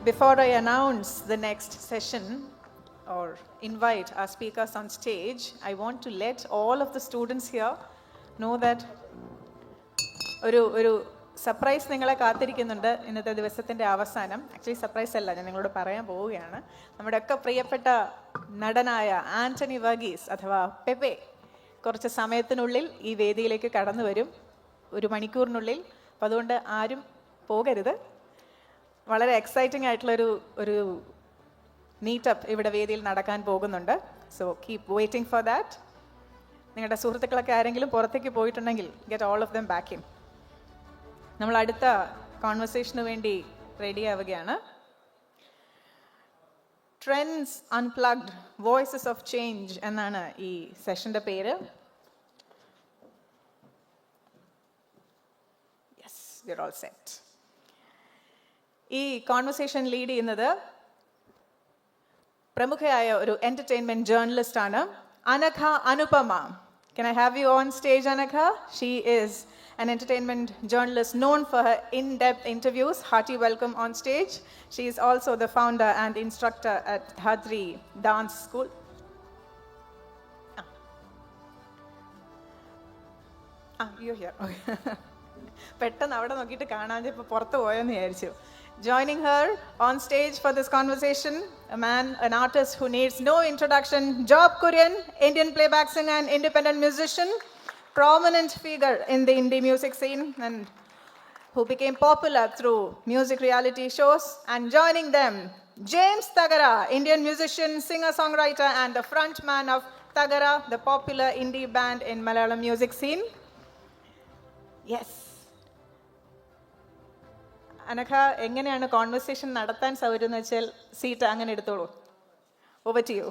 Before I announce the next session or invite our speakers on stage, I want to let all of the students here know that ഒരു surprise നിങ്ങളെ കാത്തിരിക്കുന്നുണ്ട് ഇന്നത്തെ ദിവസത്തിൻ്റെ അവസാനം. Actually surprise അല്ല, ഞാൻ നിങ്ങളോട് പറയാൻ പോവുകയാണ്. നമ്മുടെയൊക്കെ പ്രിയപ്പെട്ട നടനായ ആൻ്റണി വർഗീസ് അഥവാ പെപ്പെ കുറച്ച് സമയത്തിനുള്ളിൽ ഈ വേദിയിലേക്ക് കടന്നു വരും, 1 മണിക്കൂറിനുള്ളിൽ. അപ്പോൾ അതുകൊണ്ട് ആരും പോകരുത്. വളരെ എക്സൈറ്റിംഗ് ആയിട്ടുള്ളൊരു മീറ്റപ്പ് ഇവിടെ വേദിയിൽ നടക്കാൻ പോകുന്നുണ്ട്. So keep waiting for that. നിങ്ങളുടെ സുഹൃത്തുക്കളൊക്കെ ആരെങ്കിലും പുറത്തേക്ക് പോയിട്ടുണ്ടെങ്കിൽ get all of them back in. നമ്മൾ അടുത്ത കോൺവെർസേഷന് വേണ്ടി റെഡി ആവുകയാണ്. Trends unplugged voices of change എന്നാണ് ഈ സെഷൻ്റെ പേര്. Yes, we are all set. ഈ കോൺവെർസേഷൻ ലീഡ് ചെയ്യുന്നത് പ്രമുഖയായ ഒരു എന്റർടൈൻമെന്റ് ജേർണലിസ്റ്റ് ആണ്, Anagha Anupama. Can I have you on stage, Anagha? She is an entertainment journalist known for her in-depth interviews. Hearty welcome on stage. She is also the founder and instructor at Hadri Dance School. You're here. പെട്ടെന്ന് അവിടെ നോക്കിയിട്ട് കാണാൻ ഇപ്പോൾ പുറത്ത് പോയെന്ന് വിചാരിച്ചു. Joining her on stage for this conversation, an artist who needs no introduction, Job Kurian, Indian playback singer and independent musician, prominent figure in the indie music scene and who became popular through music reality shows. And joining them, James Tagara, Indian musician, singer-songwriter and the frontman of Tagara, the popular indie band in Malayalam music scene. Yes. Anagha, എങ്ങനെയാണ് conversation നടത്താൻ സൗകര്യം എന്ന് വെച്ചാൽ seat അങ്ങനെ എടുത്തോളൂ. Over to you.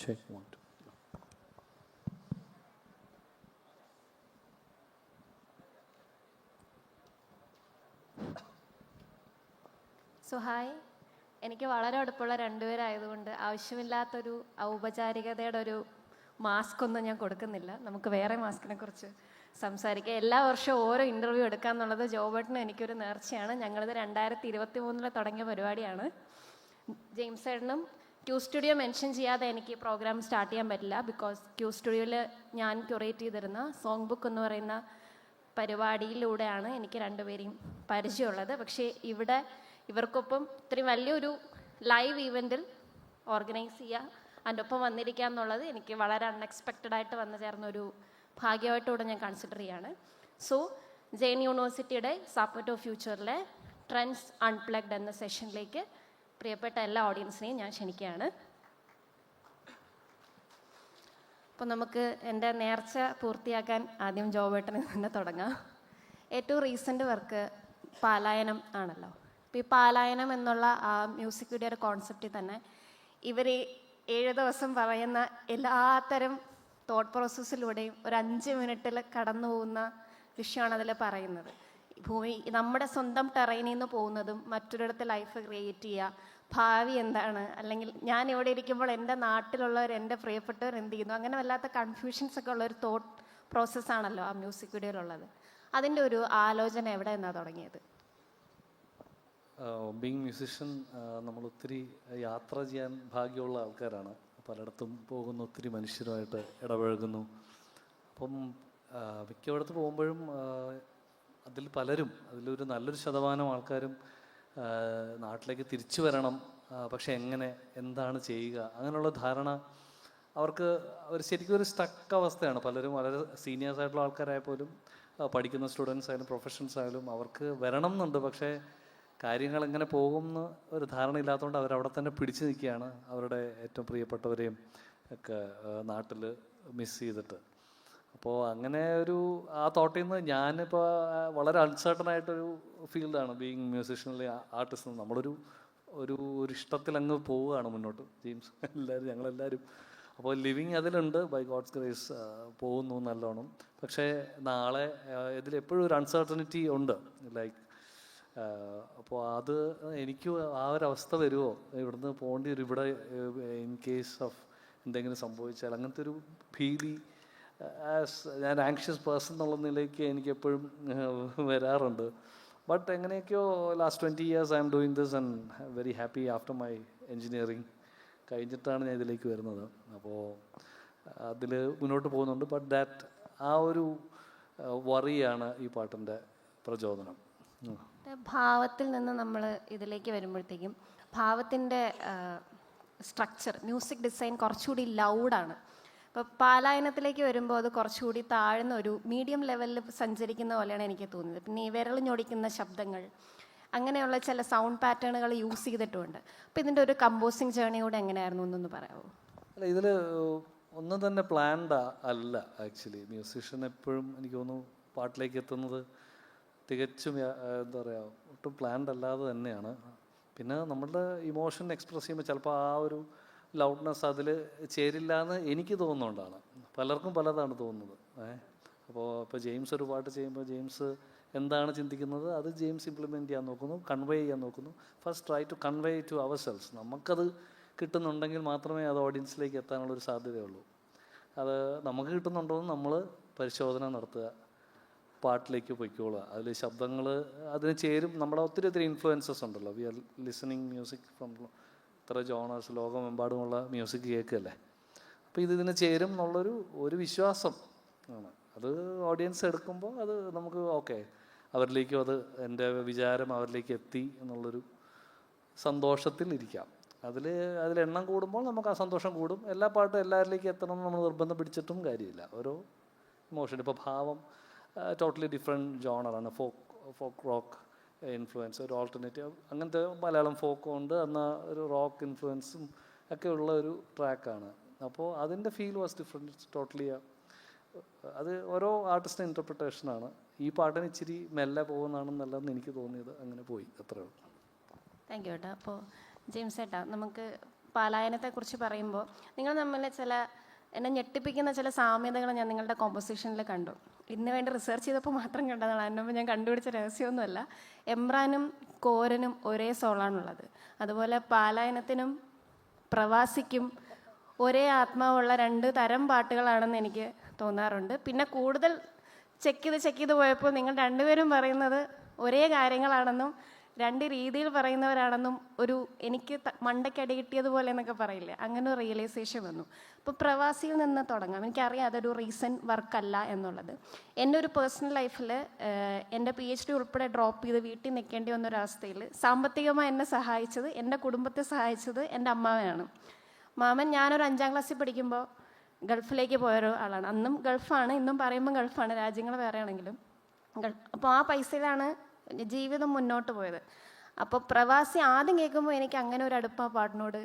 Check 1 2. So hi, എനിക്ക് വളരെ അടുപ്പമുള്ള രണ്ടുപേരായതുകൊണ്ട് ആവശ്യമില്ലാത്തൊരു ഔപചാരികതയുടെ ഒരു മാസ്ക് ഒന്നും ഞാൻ കൊടുക്കുന്നില്ല. നമുക്ക് വേറെ മാസ്കിനെ കുറിച്ച് സംസാരിക്കാം. എല്ലാ വർഷവും ഓരോ ഇൻ്റർവ്യൂ എടുക്കാമെന്നുള്ളത് ജോബേട്ടനും എനിക്കൊരു നേർച്ചയാണ്. ഞങ്ങളിത് 2023 തുടങ്ങിയ പരിപാടിയാണ്. ജെയിംസ് ഏട്ടനും ക്യൂ സ്റ്റുഡിയോ മെൻഷൻ ചെയ്യാതെ എനിക്ക് പ്രോഗ്രാം സ്റ്റാർട്ട് ചെയ്യാൻ പറ്റില്ല. ബിക്കോസ് ക്യൂ സ്റ്റുഡിയോയിൽ ഞാൻ ക്യൂറേറ്റ് ചെയ്തിരുന്ന സോങ് ബുക്ക് എന്ന് പറയുന്ന പരിപാടിയിലൂടെയാണ് എനിക്ക് രണ്ടുപേരെയും പരിചയമുള്ളത്. പക്ഷേ ഇവിടെ ഇവർക്കൊപ്പം ഇത്രയും വലിയൊരു ലൈവ് ഈവൻറ്റിൽ ഓർഗനൈസ് ചെയ്യുക, അതിൻ്റെ ഒപ്പം വന്നിരിക്കുക എന്നുള്ളത് എനിക്ക് വളരെ അൺഎക്സ്പെക്റ്റഡായിട്ട് വന്നു ചേർന്നൊരു ഭാഗ്യമായിട്ടൂടെ ഞാൻ കൺസിഡർ ചെയ്യാണ്. സോ ജെയിൻ യൂണിവേഴ്സിറ്റിയുടെ സാപ്പറ്റോ ഫ്യൂച്ചറിലെ ട്രെൻഡ്സ് അൺപ്ലഗ്ഡ് എന്ന സെഷനിലേക്ക് പ്രിയപ്പെട്ട എല്ലാ ഓഡിയൻസിനെയും ഞാൻ ക്ഷണിക്കുകയാണ്. അപ്പോൾ നമുക്ക് എൻ്റെ നേർച്ച പൂർത്തിയാക്കാൻ ആദ്യം ജോബേട്ടനിൽ തന്നെ തുടങ്ങാം. ഏറ്റവും റീസെൻ്റ് വർക്ക് പാലായനം ആണല്ലോ. അപ്പോൾ ഈ പാലായനം എന്നുള്ള ആ മ്യൂസിക് വീഡിയോയുടെ കോൺസെപ്റ്റിൽ തന്നെ ഇവർ 7 ദിവസം പറയുന്ന എല്ലാത്തരം തോട്ട് പ്രോസസ്സിലൂടെയും ഒരു 5 മിനിറ്റിൽ കടന്നു പോകുന്ന വിഷയമാണ് അതിൽ പറയുന്നത്. ഭൂമി നമ്മുടെ സ്വന്തം ടെറൈനിൽ നിന്ന് പോകുന്നതും മറ്റൊരിടത്ത് ലൈഫ് ക്രിയേറ്റ് ചെയ്യുക, ഭാവി എന്താണ്, അല്ലെങ്കിൽ ഞാൻ ഇവിടെ ഇരിക്കുമ്പോൾ എൻ്റെ നാട്ടിലുള്ളവർ, എൻ്റെ പ്രിയപ്പെട്ടവർ എന്ത് ചെയ്യുന്നു, അങ്ങനെ വല്ലാത്ത കൺഫ്യൂഷൻസ് ഒക്കെ ഉള്ളൊരു തോട്ട് പ്രോസസ്സാണല്ലോ ആ മ്യൂസിക് വീഡിയോയിലുള്ളത്. അതിൻ്റെ ഒരു ആലോചന എവിടെ നിന്നാണ് തുടങ്ങിയത്? ബീങ് മ്യൂസിഷ്യൻ, നമ്മൾ ഒത്തിരി യാത്ര ചെയ്യാൻ ഭാഗ്യമുള്ള ആൾക്കാരാണ്. പലയിടത്തും പോകുന്നു, ഒത്തിരി മനുഷ്യരുമായിട്ട് ഇടപഴകുന്നു. അപ്പം മിക്കയിടത്ത് പോകുമ്പോഴും അതിൽ പലരും, അതിലൊരു നല്ലൊരു ശതമാനം ആൾക്കാരും നാട്ടിലേക്ക് തിരിച്ചു വരണം, പക്ഷെ എങ്ങനെ, എന്താണ് ചെയ്യുക, അങ്ങനെയുള്ള ധാരണ അവർക്ക് ശരിക്കും ഒരു സ്റ്റക്ക് അവസ്ഥയാണ്. പലരും വളരെ സീനിയേഴ്സ് ആയിട്ടുള്ള ആൾക്കാരായ പോലും, പഠിക്കുന്ന സ്റ്റുഡൻസ് ആയാലും പ്രൊഫഷണൽസ് ആയാലും അവർക്ക് വരണം എന്നുണ്ട്, പക്ഷേ കാര്യങ്ങൾ എങ്ങനെ പോകുമെന്ന് ഒരു ധാരണ ഇല്ലാത്തതുകൊണ്ട് അവരവിടെ തന്നെ പിടിച്ചു നിൽക്കുകയാണ്, അവരുടെ ഏറ്റവും പ്രിയപ്പെട്ടവരെയും ഒക്കെ നാട്ടിൽ മിസ് ചെയ്തിട്ട്. അപ്പോൾ അങ്ങനെ ഒരു ആ തോട്ടിൽ നിന്ന് ഞാനിപ്പോൾ വളരെ അൺസർട്ടനായിട്ടൊരു ഫീൽഡാണ് ബീയിങ് മ്യൂസിഷ്യനിലെ ആർട്ടിസ്റ്റ്. നമ്മളൊരു ഒരു ഇഷ്ടത്തിൽ അങ്ങ് പോവുകയാണ് മുന്നോട്ട്, ജെയിംസ് എല്ലാവരും, ഞങ്ങളെല്ലാവരും. അപ്പോൾ ലിവിങ് അതിലുണ്ട്, ബൈ ഗോഡ്സ് ഗ്രേസ് പോകുന്നു നല്ലോണം. പക്ഷേ നാളെ ഇതിലെപ്പോഴും ഒരു അൺസർട്ടനിറ്റി ഉണ്ട്. ലൈക്ക് അപ്പോൾ അത് എനിക്ക് ആ ഒരവസ്ഥ വരുമോ, ഇവിടുന്ന് പോകേണ്ടി വരും ഇവിടെ ഇൻ കേസ് ഓഫ് എന്തെങ്കിലും സംഭവിച്ചാൽ, അങ്ങനത്തെ ഒരു ഭീതി ഞാൻ ആങ്ഷ്യസ് പേഴ്സൺ എന്നുള്ള നിലയ്ക്ക് എനിക്ക് എപ്പോഴും വരാറുണ്ട്. ബട്ട് എങ്ങനെയൊക്കെയോ last 20 years I am doing this and very happy after my engineering കഴിഞ്ഞിട്ടാണ് ഞാൻ ഇതിലേക്ക് വരുന്നത്. അപ്പോൾ അതിൽ മുന്നോട്ട് പോകുന്നുണ്ട്. ബട്ട് ദാറ്റ് ആ ഒരു വറിയാണ് ഈ പാട്ടിൻ്റെ പ്രചോദനം. ഭാവത്തിൽ നിന്ന് നമ്മൾ ഇതിലേക്ക് വരുമ്പോഴത്തേക്കും ഭാവത്തിൻ്റെ സ്ട്രക്ചർ, മ്യൂസിക് ഡിസൈൻ കുറച്ചുകൂടി ലൗഡാണ്. ഇപ്പോൾ പാലായനത്തിലേക്ക് വരുമ്പോൾ അത് കുറച്ചുകൂടി താഴ്ന്ന ഒരു മീഡിയം ലെവലിൽ സഞ്ചരിക്കുന്ന പോലെയാണ് എനിക്ക് തോന്നിയത്. പിന്നെ ഈ വിരൽ ഞൊടിക്കുന്ന ശബ്ദങ്ങൾ, അങ്ങനെയുള്ള ചില സൗണ്ട് പാറ്റേണുകൾ യൂസ് ചെയ്തിട്ടുമുണ്ട്. അപ്പോൾ ഇതിൻ്റെ ഒരു കമ്പോസിങ് ജേർണി കൂടെ എങ്ങനെയായിരുന്നു എന്നൊന്ന് പറയാമോ? അല്ല, ഇതിൽ ഒന്നും തന്നെ പ്ലാൻഡ് അല്ല ആക്ച്വലി. മ്യൂസീഷ്യൻ എപ്പോഴും എനിക്ക് തോന്നുന്നു പാട്ടിലേക്ക് എത്തുന്നത് തികച്ചും എന്താ പറയുക, ഒട്ടും പ്ലാൻഡ് അല്ലാതെ തന്നെയാണ്. പിന്നെ നമ്മളുടെ ഇമോഷൻ എക്സ്പ്രസ് ചെയ്യുമ്പോൾ ചിലപ്പോൾ ആ ഒരു ലൗഡ്നെസ് അതിൽ ചേരില്ല എന്ന് എനിക്ക് തോന്നുന്നതുകൊണ്ടാണ്. പലർക്കും പലതാണ് തോന്നുന്നത്. ഇപ്പോൾ ജെയിംസ് ഒരു പാട്ട് ചെയ്യുമ്പോൾ ജെയിംസ് എന്താണ് ചിന്തിക്കുന്നത് അത് ജെയിംസ് ഇംപ്ലിമെൻറ്റ് ചെയ്യാൻ നോക്കുന്നു, കൺവേ ചെയ്യാൻ നോക്കുന്നു. First try to convey to ourselves. നമുക്കത് കിട്ടുന്നുണ്ടെങ്കിൽ മാത്രമേ അത് ഓഡിയൻസിലേക്ക് എത്താനുള്ളൊരു സാധ്യതയുള്ളൂ. അത് നമുക്ക് കിട്ടുന്നുണ്ടോ എന്ന് നമ്മൾ പരിശോധന നടത്തുക, പാട്ടിലേക്ക് പൊയ്ക്കോളുക. അതിൽ ശബ്ദങ്ങൾ അതിന് ചേരും. നമ്മുടെ ഒത്തിരി ഇൻഫ്ലുവൻസസ് ഉണ്ടല്ലോ. We are listening music from ഇത്ര ജോണേഴ്സ്, ലോകമെമ്പാടുമുള്ള മ്യൂസിക് കേൾക്കുകയല്ലേ. അപ്പോൾ ഇതിന് ചേരും എന്നുള്ളൊരു വിശ്വാസം ആണ്. അത് ഓഡിയൻസ് എടുക്കുമ്പോൾ അത് നമുക്ക് ഓക്കെ, അവരിലേക്കും അത് എൻ്റെ വിചാരം അവരിലേക്ക് എത്തി എന്നുള്ളൊരു സന്തോഷത്തിൽ ഇരിക്കാം. അതിൽ എണ്ണം കൂടുമ്പോൾ നമുക്ക് ആ സന്തോഷം കൂടും. എല്ലാ പാട്ടും എല്ലാവരിലേക്കും എത്തണം എന്ന് നമ്മൾ നിർബന്ധം പിടിച്ചിട്ടും കാര്യമില്ല. ഓരോ ഇമോഷൻ, ഇപ്പോൾ ഭാവം ടോട്ടലി ഡിഫറെൻറ്റ് ജോണറാണ്. ഫോക്ക് റോക്ക് ഇൻഫ്ലുവൻസ്, ഒരു ഓൾട്ടർനേറ്റീവ്, അങ്ങനത്തെ മലയാളം ഫോക്കും ഉണ്ട്, എന്നാൽ ഒരു റോക്ക് ഇൻഫ്ലുവൻസും ഒക്കെ ഉള്ള ഒരു ട്രാക്കാണ്. അപ്പോൾ അതിൻ്റെ ഫീൽ വാസ് ഡിഫറെൻറ്റ് ടോട്ടലി. അത് ഓരോ ആർട്ടിസ്റ്റിൻ്റെ ഇൻ്റർപ്രിട്ടേഷനാണ്. ഈ പാട്ടിന് ഇച്ചിരി മെല്ലെ പോകുന്നതാണെന്നല്ലെന്ന് എനിക്ക് തോന്നിയത്, അങ്ങനെ പോയി, അത്രേ ഉള്ളൂ. താങ്ക് യു ഏട്ടാ. അപ്പോൾ ജെയിംസ് ഏട്ടാ, നമുക്ക് പാലായനത്തെക്കുറിച്ച് പറയുമ്പോൾ നിങ്ങൾ തമ്മിൽ എന്നെ ഞെട്ടിപ്പിക്കുന്ന ചില സാമ്യതകൾ ഞാൻ നിങ്ങളുടെ കോമ്പോസിഷനിൽ കണ്ടു. ഇതിന് വേണ്ടി റിസർച്ച് ചെയ്തപ്പോൾ മാത്രം കണ്ടതാണ്. അതിനുമ്പോൾ ഞാൻ കണ്ടുപിടിച്ച രഹസ്യമൊന്നുമല്ല. എംബ്രാനും കോരനും ഒരേ സോളാണുള്ളത്. അതുപോലെ പാലായനത്തിനും പ്രവാസിക്കും ഒരേ ആത്മാവുള്ള 2 തരം പാട്ടുകളാണെന്ന് എനിക്ക് തോന്നാറുണ്ട്. പിന്നെ കൂടുതൽ ചെക്ക് ചെയ്ത് പോയപ്പോൾ നിങ്ങൾ രണ്ടുപേരും പറയുന്നത് ഒരേ കാര്യങ്ങളാണെന്നും 2 രീതിയിൽ പറയുന്നവരാണെന്നും എനിക്ക് മണ്ടയ്ക്കടി കിട്ടിയതുപോലെ എന്നൊക്കെ പറയില്ലേ, അങ്ങനെ ഒരു റിയലൈസേഷൻ വന്നു. അപ്പോൾ പ്രവാസിയിൽ നിന്ന് തുടങ്ങാം. എനിക്കറിയാം അതൊരു റീസെൻറ്റ് വർക്കല്ല എന്നുള്ളത്. എൻ്റെ ഒരു പേഴ്സണൽ ലൈഫിൽ എൻ്റെ PhD ഉൾപ്പെടെ ഡ്രോപ്പ് ചെയ്ത് വീട്ടിൽ നിൽക്കേണ്ടി വന്നൊരവസ്ഥയിൽ സാമ്പത്തികമായി എന്നെ സഹായിച്ചത്, എൻ്റെ കുടുംബത്തെ സഹായിച്ചത് എൻ്റെ അമ്മാവനാണ്. മാമൻ ഞാനൊരു 5ാം ക്ലാസ്സിൽ പഠിക്കുമ്പോൾ ഗൾഫിലേക്ക് പോയൊരു ആളാണ്. അന്നും ഗൾഫാണ്, ഇന്നും പറയുമ്പോൾ ഗൾഫാണ്, രാജ്യങ്ങൾ വേറെ ആണെങ്കിലും അപ്പോൾ ആ പൈസയിലാണ് ജീവിതം മുന്നോട്ട് പോയത്. അപ്പോൾ പ്രവാസി ആദ്യം കേൾക്കുമ്പോൾ എനിക്ക് അങ്ങനെ ഒരു അടുപ്പം ആ പാട്ടിനോട്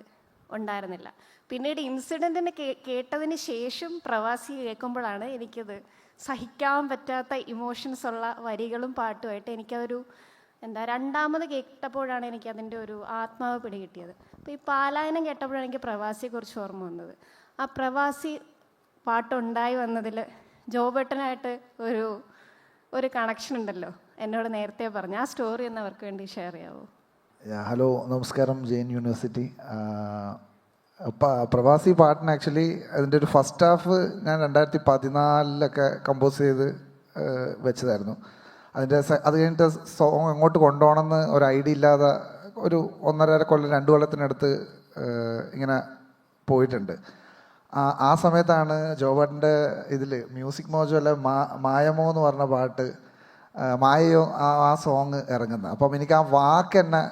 ഉണ്ടായിരുന്നില്ല. പിന്നീട് ഇൻസിഡൻറ്റിന് കേട്ടതിന് ശേഷം പ്രവാസി കേൾക്കുമ്പോഴാണ് എനിക്കത് സഹിക്കാൻ പറ്റാത്ത ഇമോഷൻസ് ഉള്ള വരികളും പാട്ടുമായിട്ട് എനിക്കതൊരു രണ്ടാമത് കേട്ടപ്പോഴാണ് എനിക്കതിൻ്റെ ഒരു ആത്മാവ് പിടികിട്ടിയത്. അപ്പോൾ ഈ പാലായനം കേട്ടപ്പോഴാണ് എനിക്ക് പ്രവാസിയെക്കുറിച്ച് ഓർമ്മ വന്നത്. ആ പ്രവാസി പാട്ടുണ്ടായി വന്നതിൽ ജോബേട്ടനായിട്ട് ഒരു കണക്ഷൻ ഉണ്ടല്ലോ, എന്നോട് നേരത്തെ പറഞ്ഞു. ആ സ്റ്റോറി ഒന്ന് അവർക്ക് വേണ്ടി ഷെയർ ചെയ്യാവോ? ഹലോ, നമസ്കാരം. ജെയിൻ യൂണിവേഴ്സിറ്റി. പ്രവാസി പാട്ടിന് ആക്ച്വലി അതിൻ്റെ ഒരു ഫസ്റ്റ് ഹാഫ് ഞാൻ 2014 കമ്പോസ് ചെയ്ത് വെച്ചതായിരുന്നു. അത് കഴിഞ്ഞിട്ട് സോങ് എങ്ങോട്ട് കൊണ്ടുപോകണമെന്ന് ഒരു ഐഡിയ ഇല്ലാതെ ഒരു 1.5 കൊല്ലം 2 കൊല്ലത്തിനടുത്ത് ഇങ്ങനെ പോയിട്ടുണ്ട്. ആ സമയത്താണ് ജോബേട്ടൻ്റെ ഇതിൽ മ്യൂസിക് മോജോ അല്ല മായമോ എന്ന് പറഞ്ഞ പാട്ട്, മായയോ ആ സോങ് ഇറങ്ങുന്നത്. അപ്പം എനിക്ക് ആ വാക്ക് തന്നെ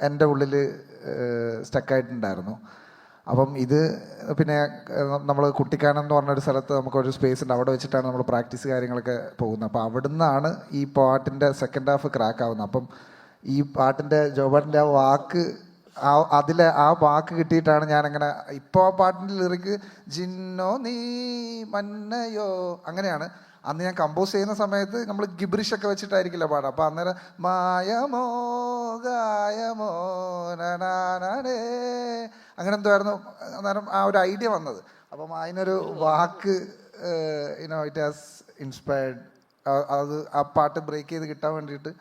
എൻ്റെ ഉള്ളിൽ സ്റ്റക്കായിട്ടുണ്ടായിരുന്നു. അപ്പം ഇത് പിന്നെ നമ്മൾ കുട്ടിക്കാനം എന്ന് പറഞ്ഞൊരു സ്ഥലത്ത് നമുക്കൊരു സ്പേസ് ഉണ്ട്, അവിടെ വെച്ചിട്ടാണ് നമ്മൾ പ്രാക്ടീസ് കാര്യങ്ങളൊക്കെ പോകുന്നത്. അപ്പോൾ അവിടെ നിന്നാണ് ഈ പാട്ടിൻ്റെ സെക്കൻഡ് ഹാഫ് ക്രാക്ക് ആവുന്നത്. അപ്പം ഈ പാട്ടിൻ്റെ ജോബേട്ടൻ്റെ ആ വാക്ക് അതിലെ ആ വാക്ക് കിട്ടിയിട്ടാണ് ഞാനങ്ങനെ ഇപ്പോൾ ആ പാട്ടിൻ്റെ ലിറിക്ക് ജിന്നോ നീ മന്നയോ അങ്ങനെയാണ്. അന്ന് ഞാൻ കമ്പോസ് ചെയ്യുന്ന സമയത്ത് നമ്മൾ ഗിബ്രിഷൊക്കെ വെച്ചിട്ടായിരിക്കില്ല പാടാം. അപ്പോൾ അന്നേരം മായമോ ഗായമോ നേ അങ്ങനെ എന്തോ ആയിരുന്നു അന്നേരം ആ ഒരു ഐഡിയ വന്നത്. അപ്പം അതിനൊരു വാക്ക് ഇറ്റ് ഹാസ് ഇൻസ്പയർഡ്. അത് ആ പാട്ട് ബ്രേക്ക് ചെയ്ത് കിട്ടാൻ വേണ്ടിയിട്ട്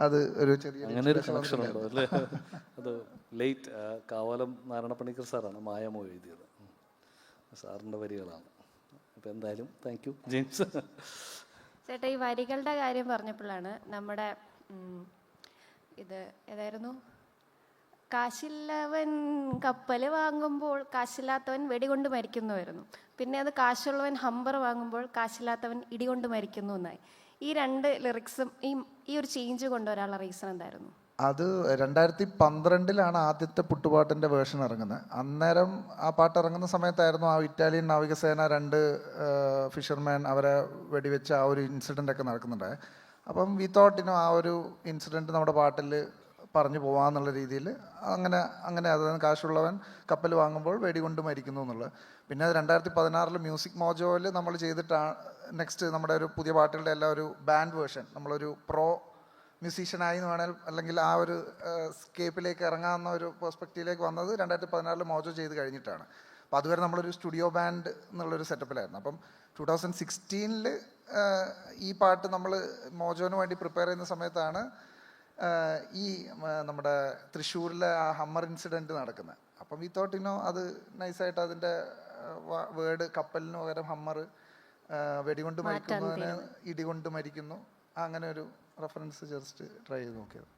അത് ഒരു ചെറിയ അങ്ങനെ ഒരു കണക്ഷൻ ഉണ്ടോ അല്ലേ? അത് ലേറ്റ് കാവാലം നാരായണ പണിക്കർ സാറാണ് മായമോ എഴുതിയത്, സാറിൻ്റെ വരികളാണ്. അപ്പോൾ എന്തായാലും താങ്ക് യു ജെയിംസ്. ചേട്ടാ, ഈ വരികളുടെ കാര്യം പറഞ്ഞപ്പോഴാണ് നമ്മുടെ ഇത് ഏതായിരുന്നു, കാശില്ലവൻ കപ്പൽ വാങ്ങുമ്പോൾ കാശില്ലാത്തവൻ വെടികൊണ്ട് മരിക്കുന്നുമായിരുന്നു. പിന്നെ അത് കാശുള്ളവൻ ഹമ്പർ വാങ്ങുമ്പോൾ കാശില്ലാത്തവൻ ഇടികൊണ്ട് മരിക്കുന്നു എന്നായി. ഈ രണ്ട് ലിറിക്സും ഈ ഒരു ചേഞ്ച് കൊണ്ടുവരാനുള്ള റീസൺ എന്തായിരുന്നു? അത് 2012 ആദ്യത്തെ പുട്ടുപാട്ടിൻ്റെ വേർഷൻ ഇറങ്ങുന്നത്. അന്നേരം ആ പാട്ട് ഇറങ്ങുന്ന സമയത്തായിരുന്നു ആ ഇറ്റാലിയൻ നാവികസേന 2 ഫിഷർമാൻ അവരെ വെടിവെച്ച ആ ഒരു ഇൻസിഡൻ്റ് ഒക്കെ നടക്കുന്നുണ്ട്. അപ്പം വി തോട്ടിനും ആ ഒരു ഇൻസിഡൻറ്റ് നമ്മുടെ പാട്ടിൽ പറഞ്ഞു പോകാമെന്നുള്ള രീതിയിൽ അങ്ങനെ അതായത് കാശുള്ളവൻ കപ്പൽ വാങ്ങുമ്പോൾ വെടികൊണ്ട് മരിക്കുന്നു എന്നുള്ളത്. പിന്നെ 2016 മ്യൂസിക് മോജോയിൽ നമ്മൾ ചെയ്തിട്ടാണ് നെക്സ്റ്റ് നമ്മുടെ ഒരു പുതിയ പാട്ടുകളുടെ എല്ലാം ഒരു ബാൻഡ് വേർഷൻ, നമ്മളൊരു പ്രോ മ്യൂസീഷ്യനായി എന്ന് വേണേൽ അല്ലെങ്കിൽ ആ ഒരു സ്കേപ്പിലേക്ക് ഇറങ്ങാവുന്ന ഒരു പെർസ്പെക്റ്റീവിലേക്ക് വന്നത് 2016 മോജോ ചെയ്ത് കഴിഞ്ഞിട്ടാണ്. അപ്പോൾ അതുവരെ നമ്മളൊരു സ്റ്റുഡിയോ ബാൻഡ് എന്നുള്ളൊരു സെറ്റപ്പിലായിരുന്നു. അപ്പം 2016 ഈ പാട്ട് നമ്മൾ മോജോന് വേണ്ടി പ്രിപ്പയർ ചെയ്യുന്ന സമയത്താണ് ഈ നമ്മുടെ തൃശ്ശൂരിലെ ആ ഹമ്മർ ഇൻസിഡൻറ്റ് നടക്കുന്നത്. അപ്പം വി തോട്ട് അത് നൈസായിട്ട് അതിൻ്റെ വേർഡ് കപ്പലിന് പകരം ഹമ്മർ, വെടികൊണ്ട് മരിക്കുന്നതിന് ഇടികൊണ്ട് മരിക്കുന്നു, അങ്ങനെ ഒരു റെഫറൻസ് ജസ്റ്റ് ട്രൈ ചെയ്ത് നോക്കിയത്.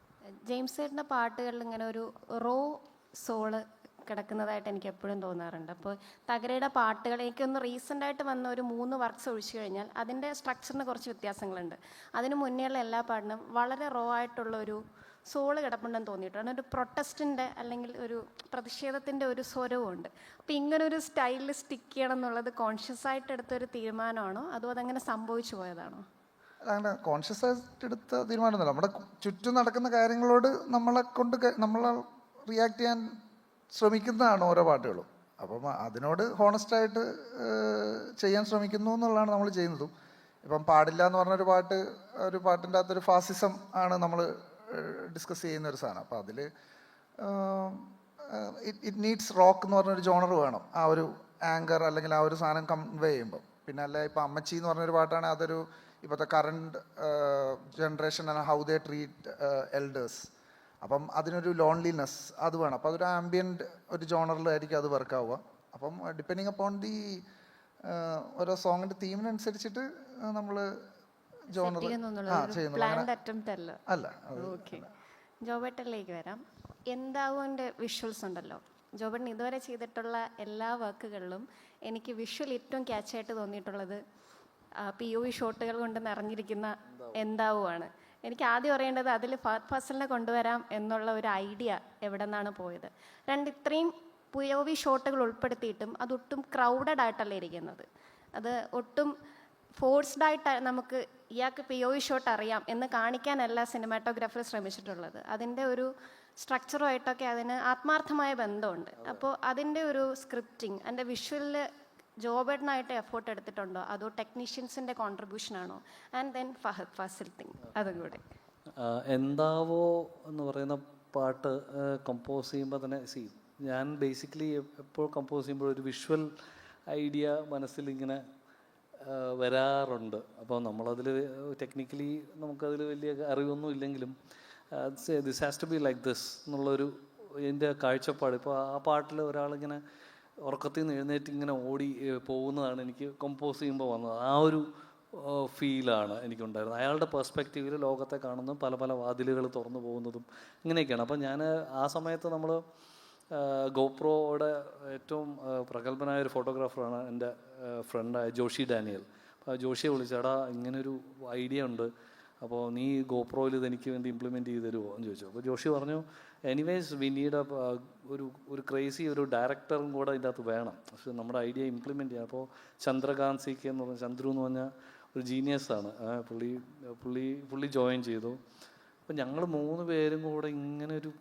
ജെയിംസ് ചേട്ടൻ്റെ പാട്ടുകളിൽ ഇങ്ങനെ ഒരു റോ സോള് കിടക്കുന്നതായിട്ട് എനിക്ക് എപ്പോഴും തോന്നാറുണ്ട്. അപ്പോൾ തകരയുടെ പാട്ടുകൾ എനിക്കൊന്ന് റീസെൻ്റായിട്ട് വന്ന ഒരു 3 വർക്ക്സ് ഒഴിച്ചു കഴിഞ്ഞാൽ അതിൻ്റെ സ്ട്രക്ചറിന് കുറച്ച് വ്യത്യാസങ്ങളുണ്ട്. അതിന് മുന്നേയുള്ള എല്ലാ പാട്ടിനും വളരെ റോ ആയിട്ടുള്ളൊരു സോള് കിടപ്പുണ്ടെന്ന് തോന്നിയിട്ടാണ്. ഒരു പ്രൊട്ടസ്റ്റിൻ്റെ അല്ലെങ്കിൽ ഒരു പ്രതിഷേധത്തിൻ്റെ ഒരു സ്വരവും ഉണ്ട്. അപ്പോൾ ഇങ്ങനൊരു സ്റ്റൈലിൽ സ്റ്റിക്ക് ചെയ്യണം എന്നുള്ളത് കോൺഷ്യസ് ആയിട്ട് എടുത്തൊരു തീരുമാനമാണോ അതോ അതങ്ങനെ സംഭവിച്ചു പോയതാണോ? അങ്ങനെ കോൺഷ്യസ് ആയിട്ട് എടുത്ത തീരുമാനമൊന്നുമില്ല. നമ്മുടെ ചുറ്റും നടക്കുന്ന കാര്യങ്ങളോട് നമ്മൾ റിയാക്ട് ചെയ്യാൻ ശ്രമിക്കുന്നതാണ് ഓരോ പാട്ടുകളും. അപ്പം അതിനോട് ഹോണസ്റ്റായിട്ട് ചെയ്യാൻ ശ്രമിക്കുന്നു എന്നുള്ളതാണ് നമ്മൾ ചെയ്യുന്നതും. ഇപ്പം പാടില്ല എന്ന് പറഞ്ഞൊരു ഒരു പാട്ടിൻ്റെ അകത്തൊരു ഫാസിസം ആണ് നമ്മൾ ഡിസ്കസ് ചെയ്യുന്ന ഒരു സാധനം. അപ്പോൾ അതിൽ ഇറ്റ് നീഡ്സ് റോക്ക് എന്ന് പറഞ്ഞൊരു ജോണർ വേണം ആ ഒരു ആങ്കർ അല്ലെങ്കിൽ ആ ഒരു സാധനം കൺവേ ചെയ്യുമ്പോൾ. പിന്നെ അല്ല ഇപ്പം അമ്മച്ചി എന്ന് പറഞ്ഞൊരു പാട്ടാണെങ്കിൽ അതൊരു ഇപ്പോഴത്തെ current generation how they treat elders, അപ്പം അതിനൊരു ലോൺലിനെസ് അത് വേണം. അപ്പോൾ അതൊരു ആംബിയൻറ്റ് ഒരു ജോണറിലായിരിക്കും അത് വർക്കാവുക. അപ്പം ഡിപ്പെൻഡിങ് അപ്പോൺ ദി ഓരോ സോങ്ങിൻ്റെ തീമിനനുസരിച്ചിട്ട് നമ്മൾ ജോണർ അല്ല. ജോബേട്ടനിലേക്ക് വരാം. എന്താവുൻ്റെ വിഷ്വൽസ് ഉണ്ടല്ലോ, ജോബേട്ടൻ ഇതുവരെ ചെയ്തിട്ടുള്ള എല്ലാ വർക്കുകളിലും എനിക്ക് വിഷ്വൽ ഏറ്റവും ക്യാച്ചായിട്ട് തോന്നിയിട്ടുള്ളത് POV ഷോട്ടുകൾ കൊണ്ട് നിറഞ്ഞിരിക്കുന്ന എന്താവുമാണ്. എനിക്ക് ആദ്യം അറിയേണ്ടത് അതിൽ ഫഹദ് ഫാസിലിനെ കൊണ്ടുവരാം എന്നുള്ള ഒരു ഐഡിയ എവിടെ നിന്നാണ് പോയത്? ഇത്രയും POV ഷോട്ടുകൾ ഉൾപ്പെടുത്തിയിട്ടും അതൊട്ടും ക്രൗഡഡ് ആയിട്ടല്ല ഇരിക്കുന്നത്. അത് ഒട്ടും ഫോഴ്സ്ഡ് ആയിട്ട് നമുക്ക് ഇയാൾക്ക് POV ഷോട്ട് അറിയാം എന്ന് കാണിക്കാനല്ല സിനിമാറ്റോഗ്രാഫർ ശ്രമിച്ചിട്ടുള്ളത്. അതിൻ്റെ ഒരു സ്ട്രക്ചറുമായിട്ടൊക്കെ അതിന് ആത്മാർത്ഥമായ ബന്ധമുണ്ട്. അപ്പോൾ അതിൻ്റെ ഒരു സ്ക്രിപ്റ്റിംഗ് അതിൻ്റെ വിഷ്വലിൽ ജോബേട്ടനായിട്ട് എഫേർട്ട് എടുത്തിട്ടുണ്ടോ അതോ ടെക്നീഷ്യൻസിൻ്റെ കോൺട്രിബ്യൂഷൻ ആണോ? And then Fahadh Faasil thing അതും കൂടെ. എന്താവോ എന്ന് പറയുന്ന പാട്ട് കമ്പോസ് ചെയ്യുമ്പോൾ തന്നെ ഞാൻ ബേസിക്കലി എപ്പോൾ കമ്പോസ് ചെയ്യുമ്പോൾ ഒരു വിഷ്വൽ ഐഡിയ മനസ്സിലിങ്ങനെ വരാറുണ്ട്. അപ്പോൾ നമ്മളതിൽ ടെക്നിക്കലി നമുക്കതിൽ വലിയ അറിവൊന്നും ഇല്ലെങ്കിലും this has to be like this എന്നുള്ളൊരു എൻ്റെ കാഴ്ചപ്പാട്. ഇപ്പോൾ ആ പാട്ടിൽ ഒരാളിങ്ങനെ ഉറക്കത്തിൽ നിന്ന് എഴുന്നേറ്റ് ഇങ്ങനെ ഓടി പോകുന്നതാണ് എനിക്ക് കമ്പോസ് ചെയ്യുമ്പോൾ വന്നത്. ആ ഒരു ഫീലാണ് എനിക്കുണ്ടായിരുന്നത്. അയാളുടെ പെർസ്പെക്റ്റീവിൽ ലോകത്തെ കാണുന്നതും പല പല വാതിലുകൾ തുറന്നു പോകുന്നതും ഇങ്ങനെയൊക്കെയാണ്. അപ്പം ഞാൻ ആ സമയത്ത് നമ്മൾ ഗോപ്രോയുടെ ഏറ്റവും പ്രഗത്ഭനായ ഒരു ഫോട്ടോഗ്രാഫറാണ് എൻ്റെ ഫ്രണ്ടായ ജോഷി ഡാനിയൽ. അപ്പോൾ ജോഷിയെ വിളിച്ചേടാ ഇങ്ങനൊരു ഐഡിയ ഉണ്ട്, അപ്പോൾ നീ ഗോപ്രോയിൽ ഇതെനിക്ക് വേണ്ടി ഇംപ്ലിമെൻറ്റ് ചെയ്ത് തരുമോ എന്ന് ചോദിച്ചു. അപ്പോൾ ജോഷി പറഞ്ഞു എനിവേസ് വി നീഡ് ഒരു ക്രേസി ഒരു ഡയറക്ടറും കൂടെ ഇതിൻ്റെ അകത്ത് വേണം, പക്ഷെ നമ്മുടെ ഐഡിയ ഇംപ്ലിമെൻറ്റ് ചെയ്യാം. അപ്പോൾ ചന്ദ്രകാന്ത് CK എന്ന് പറഞ്ഞ ചന്ദ്രു എന്ന് പറഞ്ഞ ഒരു ജീനിയസാണ്, പുള്ളി ജോയിൻ ചെയ്തു. അപ്പം ഞങ്ങൾ 3 പേരും കൂടെ ഇങ്ങനെ ഒരു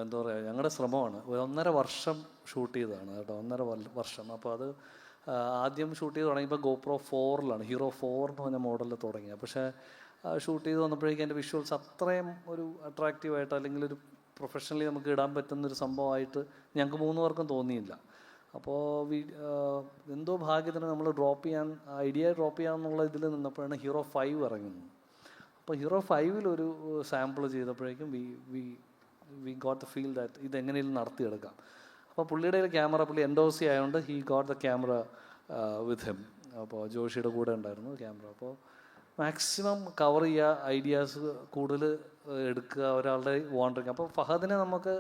എന്താ പറയുക ഞങ്ങളുടെ ശ്രമമാണ്. 1.5 വർഷം ഷൂട്ട് ചെയ്തതാണ് കേട്ടോ, 1.5 വർഷം. അപ്പോൾ അത് ആദ്യം ഷൂട്ട് ചെയ്ത് തുടങ്ങിയപ്പോൾ GoPro 4 ഹീറോ 4 എന്ന് പറഞ്ഞ മോഡലിൽ തുടങ്ങിയത്. പക്ഷേ ഷൂട്ട് ചെയ്ത് വന്നപ്പോഴേക്കും എൻ്റെ വിഷ്വൽസ് അത്രയും ഒരു അട്രാക്റ്റീവായിട്ട് അല്ലെങ്കിൽ ഒരു പ്രൊഫഷണലി നമുക്ക് ഇടാൻ പറ്റുന്നൊരു സംഭവമായിട്ട് ഞങ്ങൾക്ക് 3 പേർക്കും തോന്നിയില്ല. അപ്പോൾ എന്തോ ഭാഗ്യത്തിന് നമ്മൾ ഐഡിയ ഡ്രോപ്പ് ചെയ്യാമെന്നുള്ള ഇതിൽ നിന്നപ്പോഴാണ് ഹീറോ 5 ഇറങ്ങുന്നത്. അപ്പോൾ ഹീറോ 5 ഒരു സാമ്പിൾ ചെയ്തപ്പോഴേക്കും we got the feel that ഇതെങ്ങനെയും നടത്തിയെടുക്കാം. അപ്പോൾ പുള്ളിയുടെ ക്യാമറ, പുള്ളി എൻഡോസി ആയതുകൊണ്ട് he got the camera with him. അപ്പോൾ ജോഷിയുടെ കൂടെ ഉണ്ടായിരുന്നു ക്യാമറ. അപ്പോൾ മാക്സിമം കവർ ചെയ്യുക, ഐഡിയാസ് കൂടുതൽ എടുക്കുക, ഒരാളുടെ വാണ്ടറിങ്. അപ്പോൾ ഫഹദിനെ നമുക്ക്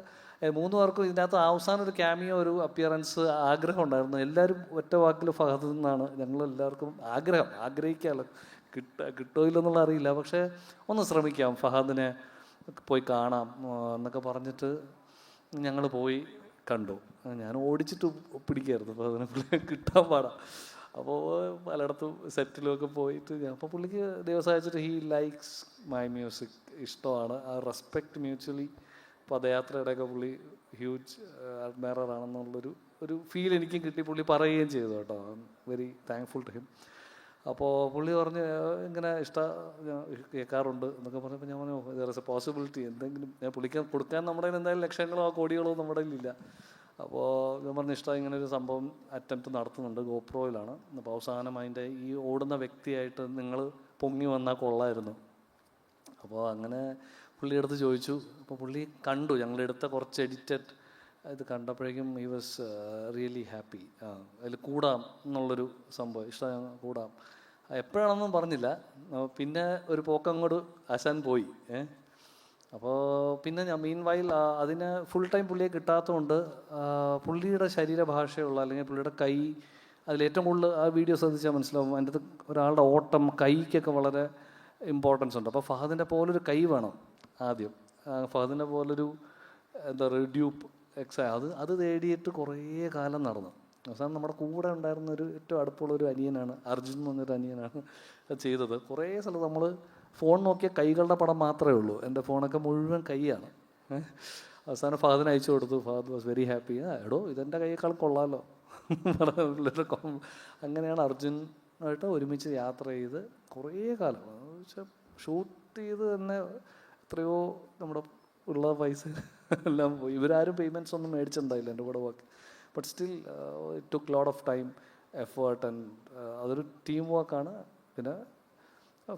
3 പേർക്കും ഇതിനകത്ത് അവസാനം ഒരു ക്യാമിയോ, ഒരു അപ്പിയറൻസ് ആഗ്രഹം ഉണ്ടായിരുന്നു. എല്ലാവരും ഒറ്റ വാക്കിൽ ഫഹദ് എന്നാണ് ഞങ്ങളെല്ലാവർക്കും ആഗ്രഹിക്കാമല്ലോ. കിട്ടോ ഇല്ലെന്നുള്ള അറിയില്ല, പക്ഷേ ഒന്ന് ശ്രമിക്കാം, ഫഹദിനെ പോയി കാണാം എന്നൊക്കെ പറഞ്ഞിട്ട് ഞങ്ങൾ പോയി കണ്ടു. ഞാൻ ഓടിച്ചിട്ട് പിടിക്കായിരുന്നു, അപ്പോൾ അതിനെ കിട്ടാൻ പാടാം. അപ്പോൾ പലയിടത്തും സെറ്റിലുമൊക്കെ പോയിട്ട് അപ്പോൾ പുള്ളിക്ക് ദിവസം അയച്ചിട്ട് ഹീ ലൈക്സ് മൈ മ്യൂസിക്, ഇഷ്ടമാണ്, ആ റെസ്പെക്റ്റ് മ്യൂച്വലി. പദയാത്രയുടെയൊക്കെ പുള്ളി ഹ്യൂജ് അഡ്മയറാണെന്നുള്ളൊരു ഫീൽ എനിക്കും കിട്ടി. പുള്ളി പറയുകയും ചെയ്തു കേട്ടോ. Very thankful to him. അപ്പോൾ പുള്ളി പറഞ്ഞ് ഇങ്ങനെ കേൾക്കാറുണ്ട് എന്നൊക്കെ പറഞ്ഞപ്പോൾ ഞാൻ പറഞ്ഞു ദർ ഇസ് എ പോസിബിലിറ്റി, എന്തെങ്കിലും ഞാൻ പുള്ളിക്ക് കൊടുക്കാൻ നമ്മുടെ കയ്യിൽ എന്തായാലും ലക്ഷങ്ങളോ കോടികളോ നമ്മുടെ കയ്യിലില്ല. അപ്പോൾ ഞാൻ പറഞ്ഞ ഇങ്ങനെ ഒരു സംഭവം അറ്റംപ്റ്റ് നടത്തുന്നുണ്ട്, ഗോപ്രോയിലാണ്. അപ്പോൾ അവസാനം അതിൻ്റെ ഈ ഓടുന്ന വ്യക്തിയായിട്ട് നിങ്ങൾ പൊങ്ങി വന്നാൽ കൊള്ളായിരുന്നു. അപ്പോൾ അങ്ങനെ പുള്ളിയുടെ അടുത്ത് ചോദിച്ചു. അപ്പോൾ പുള്ളി കണ്ടു ഞങ്ങളെടുത്ത കുറച്ച് എഡിറ്റഡ് ഇത് കണ്ടപ്പോഴേക്കും ഹി വാസ് റിയലി ഹാപ്പി. അതിൽ കൂടാം എന്നുള്ളൊരു സംഭവം, ഇഷ്ടം, കൂടാം. എപ്പോഴാണെന്നും പറഞ്ഞില്ല. പിന്നെ ഒരു പോക്കങ്ങോട്ട് ആശാൻ പോയി. അപ്പോൾ പിന്നെ ഞാൻ മീൻ വൈൽ അതിന് ഫുൾ ടൈം പുള്ളിയെ കിട്ടാത്തതുകൊണ്ട് പുള്ളിയുടെ ശരീരഭാഷയുള്ള അല്ലെങ്കിൽ പുള്ളിയുടെ കൈ, അതിലേറ്റവും കൂടുതൽ ആ വീഡിയോ ശ്രദ്ധിച്ചാൽ മനസ്സിലാവും, അതിൻ്റെ അത് ഒരാളുടെ ഓട്ടം, കൈക്കൊക്കെ വളരെ ഇമ്പോർട്ടൻസ് ഉണ്ട്. അപ്പോൾ ഫഹദിൻ്റെ പോലൊരു കൈ വേണം ആദ്യം. ഫഹദിൻ്റെ പോലൊരു എന്താ പറയുക ഡ്യൂപ്പ് അത് തേടിയിട്ട് കുറേ കാലം നടന്നു. അവസാനം നമ്മുടെ കൂടെ ഉണ്ടായിരുന്ന ഏറ്റവും അടുപ്പുള്ളൊരു അനിയനാണ്, അർജുൻ എന്ന് പറഞ്ഞൊരു അനിയനാണ് ചെയ്തത്. കുറേ സ്ഥലത്ത് നമ്മൾ ഫോൺ നോക്കിയ കൈകളുടെ പടം മാത്രമേ ഉള്ളൂ. എൻ്റെ ഫോണൊക്കെ മുഴുവൻ കൈയാണ്. അവസാനം ഫഹദിന് അയച്ചു കൊടുത്തു. Fahadh was very happy. എടോ ഇതെൻ്റെ കൈയേക്കാൾ കൊള്ളാമല്ലോ. അങ്ങനെയാണ് അർജുനായിട്ട് ഒരുമിച്ച് യാത്ര ചെയ്ത് കുറേ കാലം ഷൂട്ട് ചെയ്ത് തന്നെ എത്രയോ നമ്മുടെ ഉള്ള പൈസ എല്ലാം പോയി. ഇവരാരും പേയ്മെൻറ്റ്സ് ഒന്നും മേടിച്ചിട്ടുണ്ടായില്ല എൻ്റെ കൂടെ work. But still it took lot of time, effort and അതൊരു ടീം വർക്കാണ്. പിന്നെ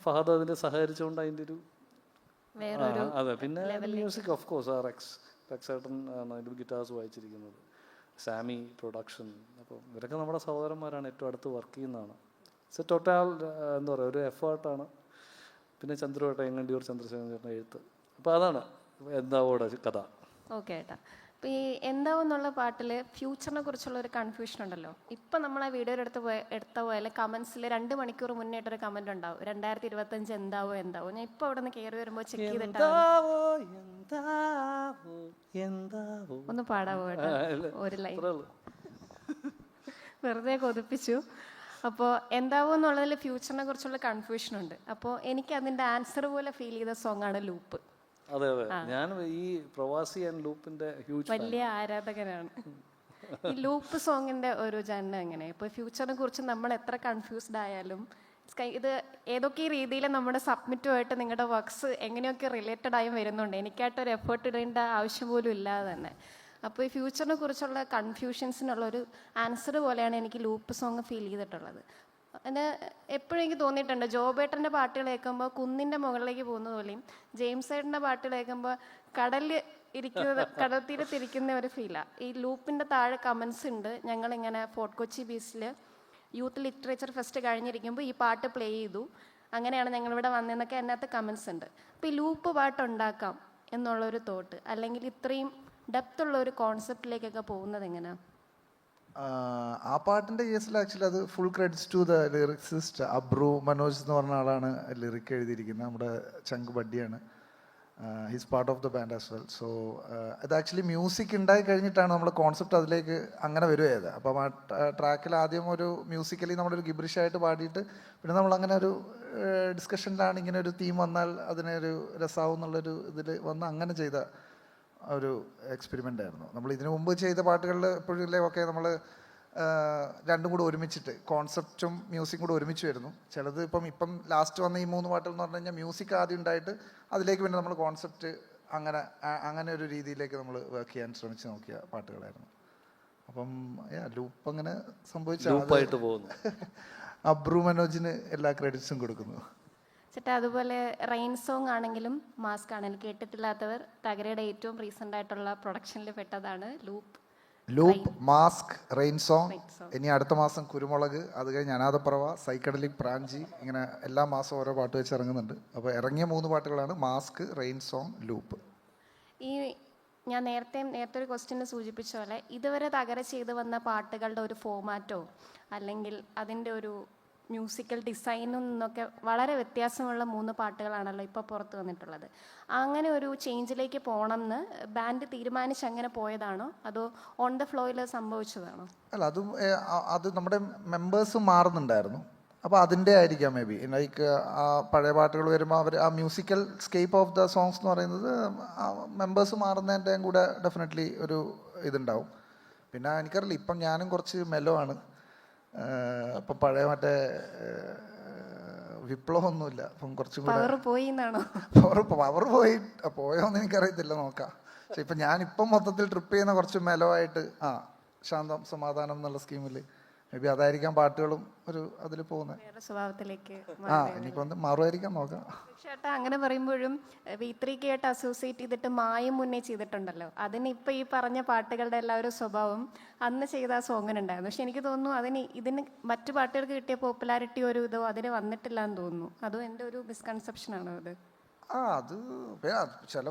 ഫഹദ് അതിൽ സഹകരിച്ചുകൊണ്ട് അതിൻ്റെ ഒരു അതെ. പിന്നെ മ്യൂസിക് ഓഫ് കോഴ്സ് റെക്സേട്ടൻ ആണ് അതിൻ്റെ ഗിറ്റാർസ് വായിച്ചിരിക്കുന്നത്, സാമി പ്രൊഡക്ഷൻ. അപ്പോൾ ഇവരൊക്കെ നമ്മുടെ സഹോദരന്മാരാണ്, ഏറ്റവും അടുത്ത് വർക്ക് ചെയ്യുന്നതാണ്. ഇറ്റ്സ് എ ടോട്ടൽ എന്താ പറയുക ഒരു എഫേർട്ടാണ്. പിന്നെ ചന്ദ്രേട്ടൻ എങ്ങണ്ടിയൂർ ചന്ദ്രശേഖരൻ ചേട്ടൻ എഴുത്ത്. അപ്പോൾ അതാണ് എന്താവോടെ കഥ. ഓക്കെ ഏട്ടാ. അപ്പോൾ ഈ എന്താവോ എന്നുള്ള പാട്ടിൽ ഫ്യൂച്ചറിനെ കുറിച്ചുള്ള ഒരു കൺഫ്യൂഷൻ ഉണ്ടല്ലോ. ഇപ്പം നമ്മൾ ആ വീഡിയോയുടെ എടുത്ത പോലെ കമൻസിൽ 2 മണിക്കൂർ മുന്നേറ്റൊരു കമൻറ്റ് ഉണ്ടാവും, 2025 എന്താവോ. ഞാൻ ഇപ്പോൾ അവിടെ നിന്ന് കയറി വരുമ്പോൾ ചെക്ക് ചെയ്തിട്ടാണ്. ഒന്ന് പാടാവോ ഏട്ടാ ഒരു ലൈൻ? വെറുതെ കൊതിപ്പിച്ചു. അപ്പോൾ എന്താവോ എന്നുള്ളതിൽ ഫ്യൂച്ചറിനെ കുറിച്ചുള്ള കൺഫ്യൂഷൻ ഉണ്ട്. അപ്പോൾ എനിക്ക് അതിൻ്റെ ആൻസർ പോലെ ഫീൽ ചെയ്ത സോങ്ങാണ് ലൂപ്പ്. അതെ അതെ, ഞാൻ ഈ പ്രവാസി ആൻഡ് ലൂപ്പിന്റെ വലിയ ആരാധകനാണ്. ഈ ലൂപ്പ് സോങ്ങിന്റെ ഒരു ജന്മം എങ്ങനെ? ഇപ്പോൾ ഫ്യൂച്ചറിനെ കുറിച്ച് നമ്മൾ എത്ര കൺഫ്യൂസ്ഡ് ആയാലും ഇത് ഏതൊക്കെ രീതിയിൽ നമ്മുടെ സബ്മിറ്റുമായിട്ട് നിങ്ങളുടെ വർക്ക്സ് എങ്ങനെയൊക്കെ റിലേറ്റഡ് ആയും വരുന്നുണ്ട്. എനിക്കായിട്ടൊരു എഫേർട്ട് ഇടേണ്ട ആവശ്യം പോലും ഇല്ലാതെ തന്നെ. അപ്പോൾ ഈ ഫ്യൂച്ചറിനെ കുറിച്ചുള്ള കൺഫ്യൂഷൻസിനുള്ളൊരു ആൻസർ പോലെയാണ് എനിക്ക് ലൂപ്പ് സോങ് ഫീൽ ചെയ്തിട്ടുള്ളത്. അതിന് എപ്പോഴും എനിക്ക് തോന്നിയിട്ടുണ്ട്, ജോബേട്ടൻ്റെ പാട്ടുകൾ കേൾക്കുമ്പോൾ കുന്നിൻ്റെ മുകളിലേക്ക് പോകുന്നത് പോലെയും ജെയിംസ് ഏട്ടൻ്റെ പാട്ടുകൾ കേൾക്കുമ്പോൾ കടൽ തീരത്തിരിക്കുന്ന ഒരു ഫീലാണ്. ഈ ലൂപ്പിൻ്റെ താഴെ കമൻസ് ഉണ്ട്. ഞങ്ങളിങ്ങനെ ഫോർട്ട് കൊച്ചി ബീച്ചിൽ യൂത്ത് ലിറ്ററേച്ചർ ഫെസ്റ്റ് കഴിഞ്ഞിരിക്കുമ്പോൾ ഈ പാട്ട് പ്ലേ ചെയ്തു, അങ്ങനെയാണ് ഞങ്ങളിവിടെ വന്നതെന്നൊക്കെ അതിനകത്ത് കമൻസ് ഉണ്ട്. അപ്പോൾ ഈ ലൂപ്പ് പാട്ടുണ്ടാക്കാം എന്നുള്ളൊരു തോട്ട്, അല്ലെങ്കിൽ ഇത്രയും ഡെപ്തുള്ള ഒരു കോൺസെപ്റ്റിലേക്കൊക്കെ പോകുന്നത് എങ്ങനെയാണ്? ആ പാട്ടിൻ്റെ കേസിൽ ആക്ച്വലി അത് full credits to the lyricist Abru Manoj എന്ന് പറഞ്ഞ ആളാണ് ലിറിക് എഴുതിയിരിക്കുന്നത്. നമ്മുടെ ചങ്ക് ബഡ്ഡിയാണ്. His part of the band as well. So ഇത് ആക്ച്വലി മ്യൂസിക് ഉണ്ടായി കഴിഞ്ഞിട്ടാണ് നമ്മുടെ കോൺസെപ്റ്റ് അതിലേക്ക് അങ്ങനെ വരുന്നത്. അപ്പം ആ ട്രാക്കിൽ ആദ്യം ഒരു മ്യൂസിക്കലി നമ്മളൊരു ഗിബ്രിഷായിട്ട് പാടിയിട്ട് പിന്നെ നമ്മളങ്ങനെ ഒരു ഡിസ്കഷനിലാണ് ഇങ്ങനെ ഒരു തീം വന്നാൽ അതിനൊരു രസാവും എന്നുള്ളൊരു ഇതിൽ വന്ന് അങ്ങനെ ചെയ്ത ഒരു എക്സ്പെരിമെൻ്റ് ആയിരുന്നു. നമ്മൾ ഇതിനു മുമ്പ് ചെയ്ത പാട്ടുകളിൽ എപ്പോഴും ഒക്കെ നമ്മൾ രണ്ടും കൂടെ ഒരുമിച്ചിട്ട് കോൺസെപ്റ്റും മ്യൂസിക്കും കൂടെ ഒരുമിച്ച് വരുന്നു. ചിലത് ഇപ്പം ലാസ്റ്റ് വന്ന ഈ 3 പാട്ടുകൾ എന്ന് പറഞ്ഞു കഴിഞ്ഞാൽ മ്യൂസിക് ആദ്യം ഉണ്ടായിട്ട് അതിലേക്ക് പിന്നെ നമ്മൾ കോൺസെപ്റ്റ് അങ്ങനെ ഒരു രീതിയിലേക്ക് നമ്മൾ വർക്ക് ചെയ്യാൻ ശ്രമിച്ച് നോക്കിയ പാട്ടുകളായിരുന്നു. അപ്പം ലൂപ്പ് അങ്ങനെ സംഭവിച്ചു. പോകുന്നു. അബ്രു മനോജിന് എല്ലാ ക്രെഡിറ്റ്സും കൊടുക്കുന്നു. ചേട്ടാ അതുപോലെ റെയിൻ സോങ് ആണെങ്കിലും മാസ്ക് ആണെങ്കിലും കേട്ടിട്ടില്ലാത്തവർ തകരയുടെ ഏറ്റവും റീസെൻ്റ് ആയിട്ടുള്ള പ്രൊഡക്ഷനിൽ പെട്ടതാണ് loop. Loop, mask, rain song. Rain Song. ഇനി അടുത്ത മാസം കുരുമുളക്, അത് കഴിഞ്ഞ് അനാഥപ്രവ, സൈക്കഡലിക് പ്രാഞ്ചി, ഇങ്ങനെ എല്ലാ മാസവും ഓരോ പാട്ട് വെച്ച് ഇറങ്ങുന്നുണ്ട്. അപ്പോൾ ഇറങ്ങിയ 3 പാട്ടുകളാണ് മാസ്ക്, റെയിൻ സോങ്, ലൂപ്പ്. ഈ ഞാൻ നേരത്തെ ഒരു ക്വസ്റ്റ്യന് സൂചിപ്പിച്ച പോലെ ഇതുവരെ തകര ചെയ്തു വന്ന പാട്ടുകളുടെ ഒരു ഫോമാറ്റോ അല്ലെങ്കിൽ അതിൻ്റെ ഒരു മ്യൂസിക്കൽ ഡിസൈനിൽ നിന്നൊക്കെ വളരെ വ്യത്യാസമുള്ള 3 പാട്ടുകളാണല്ലോ ഇപ്പോൾ പുറത്ത് വന്നിട്ടുള്ളത്. അങ്ങനെ ഒരു ചേഞ്ചിലേക്ക് പോകണം എന്ന് ബാൻഡ് തീരുമാനിച്ച് അങ്ങനെ പോയതാണോ അതോ ഓൺ ദ ഫ്ലോയിൽ സംഭവിച്ചതാണോ? അല്ല, അത് നമ്മുടെ മെമ്പേഴ്സ് മാറുന്നുണ്ടായിരുന്നു. അപ്പോൾ അതിൻ്റെ ആയിരിക്കാം മേ ബി. ലൈക്ക് ആ പഴയ പാട്ടുകൾ വരുമ്പോൾ അവർ ആ musical scape of the songs എന്ന് പറയുന്നത് മെമ്പേഴ്സ് മാറുന്നതിൻ്റെയും കൂടെ ഡെഫിനറ്റ്ലി ഒരു ഇതുണ്ടാവും. പിന്നെ എനിക്കറിയില്ല, ഇപ്പം ഞാനും കുറച്ച് മെല്ലോ ആണ്. അപ്പം പഴയ മറ്റേ വിപ്ലവമൊന്നുമില്ല. അപ്പം കുറച്ചും കൂടെ പവർ പോയി എന്നാണോ? പവർ പോയോന്ന് എനിക്കറിയത്തില്ല, നോക്കാം. പക്ഷെ ഇപ്പം ഞാനിപ്പം മൊത്തത്തിൽ ട്രിപ്പ് ചെയ്യുന്ന കുറച്ച് മെലോ ആയിട്ട് ശാന്തം സമാധാനം എന്നുള്ള സ്കീമിൽ മേ ബി അതായിരിക്കാം പാട്ടുകളും ഒരു അതിൽ പോകുന്നത്. വേറെ സ്വഭാവത്തിലേക്ക് ഇനിയിപ്പോൾ മാറുമായിരിക്കാം, നോക്കാം. ചേട്ടാ അങ്ങനെ പറയുമ്പോഴും V3K ആയിട്ട് അസോസിയേറ്റ് ചെയ്തിട്ട് മായം മുന്നേ ചെയ്തിട്ടുണ്ടല്ലോ, അതിന് ഇപ്പം ഈ പറഞ്ഞ പാട്ടുകളുടെ എല്ലാവരും സ്വഭാവം അന്ന് ചെയ്ത ആ സോങ്ങിനുണ്ടായിരുന്നു. പക്ഷെ എനിക്ക് തോന്നുന്നു ഇതിന് മറ്റു പാട്ടുകൾക്ക് കിട്ടിയ പോപ്പുലാരിറ്റി ഒരു ഇതോ അതിന് വന്നിട്ടില്ല എന്ന് തോന്നുന്നു. അതും എൻ്റെ ഒരു മിസ്കൺസെപ്ഷൻ ആണോ അത്? അത് ചില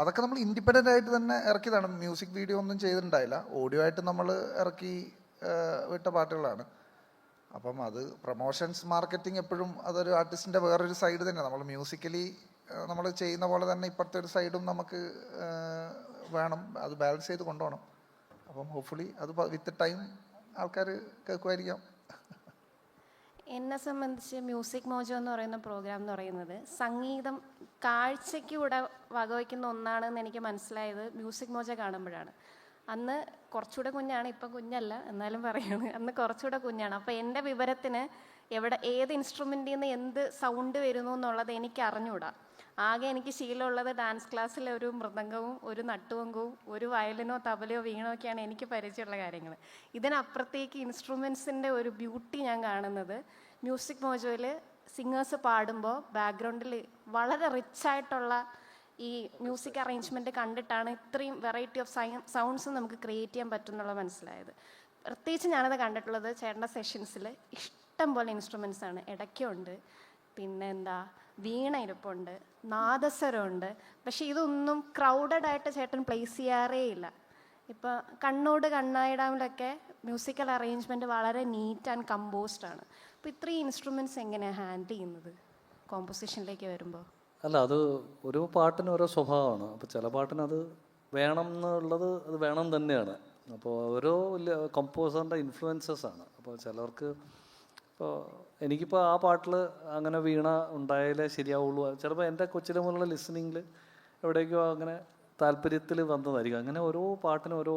അതൊക്കെ നമ്മൾ ഇൻഡിപെൻഡൻ്റ് ആയിട്ട് തന്നെ ഇറക്കിയതാണ്. മ്യൂസിക് വീഡിയോ ഒന്നും ചെയ്തിട്ടുണ്ടായില്ല, ഓഡിയോ ആയിട്ട് നമ്മൾ ഇറക്കി വിട്ട പാട്ടുകളാണ്. അപ്പം അത് പ്രൊമോഷൻസ്, മാർക്കറ്റിംഗ് എപ്പോഴും അതൊരു ആർട്ടിസ്റ്റിൻ്റെ വേറൊരു സൈഡ് തന്നെ. നമ്മൾ മ്യൂസിക്കലി നമ്മൾ ചെയ്യുന്ന പോലെ തന്നെ ഇപ്പുറത്തെ ഒരു സൈഡും നമുക്ക് വേണം, അത് ബാലൻസ് ചെയ്ത് കൊണ്ടുപോകണം. അപ്പം ഹോപ്പ്ഫുള്ളി അത് വിത്ത് ടൈം ആൾക്കാർ കേൾക്കുമായിരിക്കാം. എന്നെ സംബന്ധിച്ച് മ്യൂസിക് മോജോ എന്ന് പറയുന്ന പ്രോഗ്രാം എന്ന് പറയുന്നത് സംഗീതം കാഴ്ചയ്ക്ക് കൂടെ വകവയ്ക്കുന്ന ഒന്നാണെന്ന് എനിക്ക് മനസ്സിലായത് മ്യൂസിക് മോജോ കാണുമ്പോഴാണ്. അന്ന് കുറച്ചുകൂടെ കുഞ്ഞാണ്, ഇപ്പം കുഞ്ഞല്ല എന്നാലും പറയാണ്, അന്ന് കുറച്ചുകൂടെ കുഞ്ഞാണ്. അപ്പോൾ എൻ്റെ വിവരത്തിന് ഏത് ഇൻസ്ട്രുമെൻറ്റിൽ നിന്ന് എന്ത് സൗണ്ട് വരുന്നു എന്നുള്ളത് എനിക്ക് അറിഞ്ഞുകൂടാ. ആകെ എനിക്ക് ശീലമുള്ളത് ഡാൻസ് ക്ലാസ്സിലെ ഒരു മൃദംഗവും ഒരു നട്ടുവങ്കവും ഒരു വയലിനോ തബലയോ വീണോ ഒക്കെയാണ് എനിക്ക് പരിചയമുള്ള കാര്യങ്ങൾ. ഇതിനപ്പുറത്തേക്ക് ഇൻസ്ട്രുമെൻസിൻ്റെ ഒരു ബ്യൂട്ടി ഞാൻ കാണുന്നത് മ്യൂസിക് മോജോയിൽ സിംഗേഴ്സ് പാടുമ്പോൾ ബാക്ക്ഗ്രൗണ്ടിൽ വളരെ റിച്ചായിട്ടുള്ള ഈ മ്യൂസിക് അറേഞ്ച്മെൻറ്റ് കണ്ടിട്ടാണ് ഇത്രയും വെറൈറ്റി ഓഫ് സൗണ്ട്സ് നമുക്ക് ക്രിയേറ്റ് ചെയ്യാൻ പറ്റുന്നുള്ള മനസ്സിലായത്. പ്രത്യേകിച്ച് ഞാനത് കണ്ടിട്ടുള്ളത് ചേട്ടൻ്റെ സെഷൻസിൽ ഇഷ്ടം പോലെ ഇൻസ്ട്രുമെൻസ് ആണ്. ഇടയ്ക്കുണ്ട്, പിന്നെ വീണ ഇരിപ്പുണ്ട്, നാദസ്വരമുണ്ട്. പക്ഷെ ഇതൊന്നും ക്രൗഡഡ് ആയിട്ട് ചേട്ടൻ പ്ലേസ് ചെയ്യാറേ ഇല്ല. ഇപ്പോൾ കണ്ണോട് കണ്ണായിടാമിലൊക്കെ മ്യൂസിക്കൽ അറേഞ്ച്മെൻറ്റ് വളരെ നീറ്റ് ആൻഡ് കമ്പോസ്ഡ് ആണ്. അപ്പോൾ ഇത്രയും ഇൻസ്ട്രുമെൻറ്റ്സ് എങ്ങനെയാണ് ഹാൻഡിൽ ചെയ്യുന്നത് കോമ്പോസിഷനിലേക്ക് വരുമ്പോൾ? അല്ല, അത് ഓരോ പാട്ടിനും ഓരോ സ്വഭാവമാണ്. അപ്പോൾ ചില പാട്ടിന് അത് വേണം എന്നുള്ളത് അത് വേണം തന്നെയാണ്. അപ്പോൾ ഓരോ കമ്പോസറിൻ്റെ ഇൻഫ്ലുവൻസസ് ആണ്. അപ്പോൾ ചിലർക്ക് ഇപ്പോൾ എനിക്കിപ്പോൾ ആ പാട്ടിൽ അങ്ങനെ വീണ ഉണ്ടായാലേ ശരിയാവുള്ളൂ. ചിലപ്പോൾ എൻ്റെ കൊച്ചിലെ മുതലുള്ള ലിസണിങ്ങിൽ എവിടേക്കോ അങ്ങനെ താല്പര്യത്തിൽ വന്നതായിരിക്കും. അങ്ങനെ ഓരോ പാട്ടിനും ഓരോ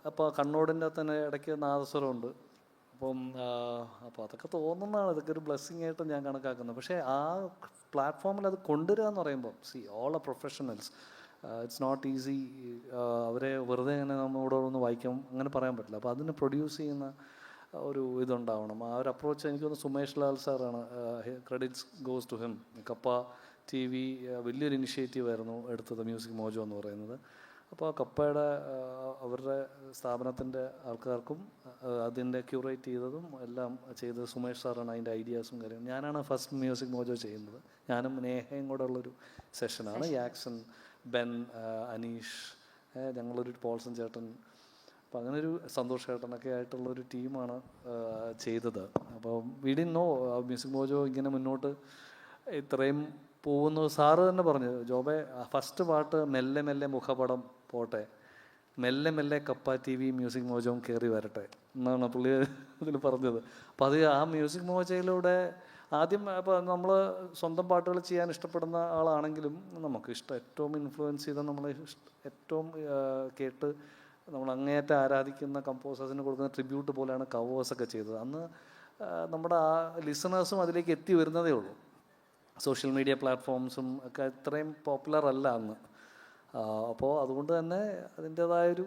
അപ്പോൾ കണ്ണോടിൻ്റെ തന്നെ ഇടയ്ക്ക് നാദസ്വരമുണ്ട്. അപ്പോൾ അതൊക്കെ തോന്നുന്നതാണ്, ഇതൊക്കെ ഒരു ബ്ലെസ്സിങ് ആയിട്ട് ഞാൻ കണക്കാക്കുന്നത്. പക്ഷേ ആ പ്ലാറ്റ്ഫോമിൽ അത് കൊണ്ടുവരിക എന്ന് പറയുമ്പോൾ all a professionals, it's not easy. അവരെ വെറുതെ ഇങ്ങനെ നമ്മളോട് ഒന്ന് വായിക്കാം അങ്ങനെ പറയാൻ പറ്റില്ല. അപ്പോൾ അതിന് പ്രൊഡ്യൂസ് ചെയ്യുന്ന ഒരു ഇതുണ്ടാവണം. ആ ഒരു അപ്രോച്ച് എനിക്കൊന്ന് സുമേഷ് ലാൽ സാറാണ്, ക്രെഡിറ്റ്സ് ഗോസ് ടു ഹിം. കപ്പ TV വലിയൊരു ഇനിഷ്യേറ്റീവ് ആയിരുന്നു എടുത്തത് മ്യൂസിക് മോജോ എന്ന് പറയുന്നത്. അപ്പോൾ കപ്പയുടെ അവരുടെ സ്ഥാപനത്തിൻ്റെ ആൾക്കാർക്കും അതിൻ്റെ ക്യൂറേറ്റ് ചെയ്തതും എല്ലാം ചെയ്തത് സുമേഷ് സാറാണ്. അതിൻ്റെ ഐഡിയാസും കാര്യങ്ങളും ഞാനാണ് ഫസ്റ്റ് മ്യൂസിക് മോജോ ചെയ്യുന്നത്. ഞാനും നേഹയും കൂടെ ഉള്ളൊരു സെഷനാണ്. യാക്സൺ, ബെൻ, അനീഷ്, ഞങ്ങളൊരു പോൾസൺ ചേട്ടൻ, അപ്പോൾ അങ്ങനെ ഒരു സന്തോഷ് ചേട്ടനൊക്കെ ആയിട്ടുള്ളൊരു ടീമാണ് ചെയ്തത്. അപ്പോൾ we didn't know Music Mojo ഇങ്ങനെ മുന്നോട്ട് ഇത്രയും പോകുന്നു. സാറ് തന്നെ പറഞ്ഞു, ജോബെ ഫസ്റ്റ് പാട്ട് മെല്ലെ മെല്ലെ മുഖപടം പോട്ടെ, മെല്ലെ മെല്ലെ കപ്പ TV മ്യൂസിക് മോജോയും കയറി വരട്ടെ എന്നാണ് പുള്ളി ഇതിൽ പറഞ്ഞത്. അപ്പോൾ അത് ആ മ്യൂസിക് മോജയിലൂടെ ആദ്യം ഇപ്പോൾ നമ്മൾ സ്വന്തം പാട്ടുകൾ ചെയ്യാൻ ഇഷ്ടപ്പെടുന്ന ആളാണെങ്കിലും നമുക്ക് ഏറ്റവും ഇൻഫ്ലുവൻസ് ചെയ്ത നമ്മളെ ഏറ്റവും കേട്ട് നമ്മൾ അങ്ങേയറ്റം ആരാധിക്കുന്ന കമ്പോസേഴ്സിന് കൊടുക്കുന്ന ട്രിബ്യൂട്ട് പോലെയാണ് കവേഴ്സൊക്കെ ചെയ്തത്. അന്ന് നമ്മുടെ ആ ലിസണേഴ്സും അതിലേക്ക് എത്തി വരുന്നതേ ഉള്ളൂ. സോഷ്യൽ മീഡിയ പ്ലാറ്റ്ഫോംസും ഒക്കെ ഇത്രയും പോപ്പുലർ അല്ല അന്ന്. അപ്പോൾ അതുകൊണ്ട് തന്നെ അതിൻ്റേതായൊരു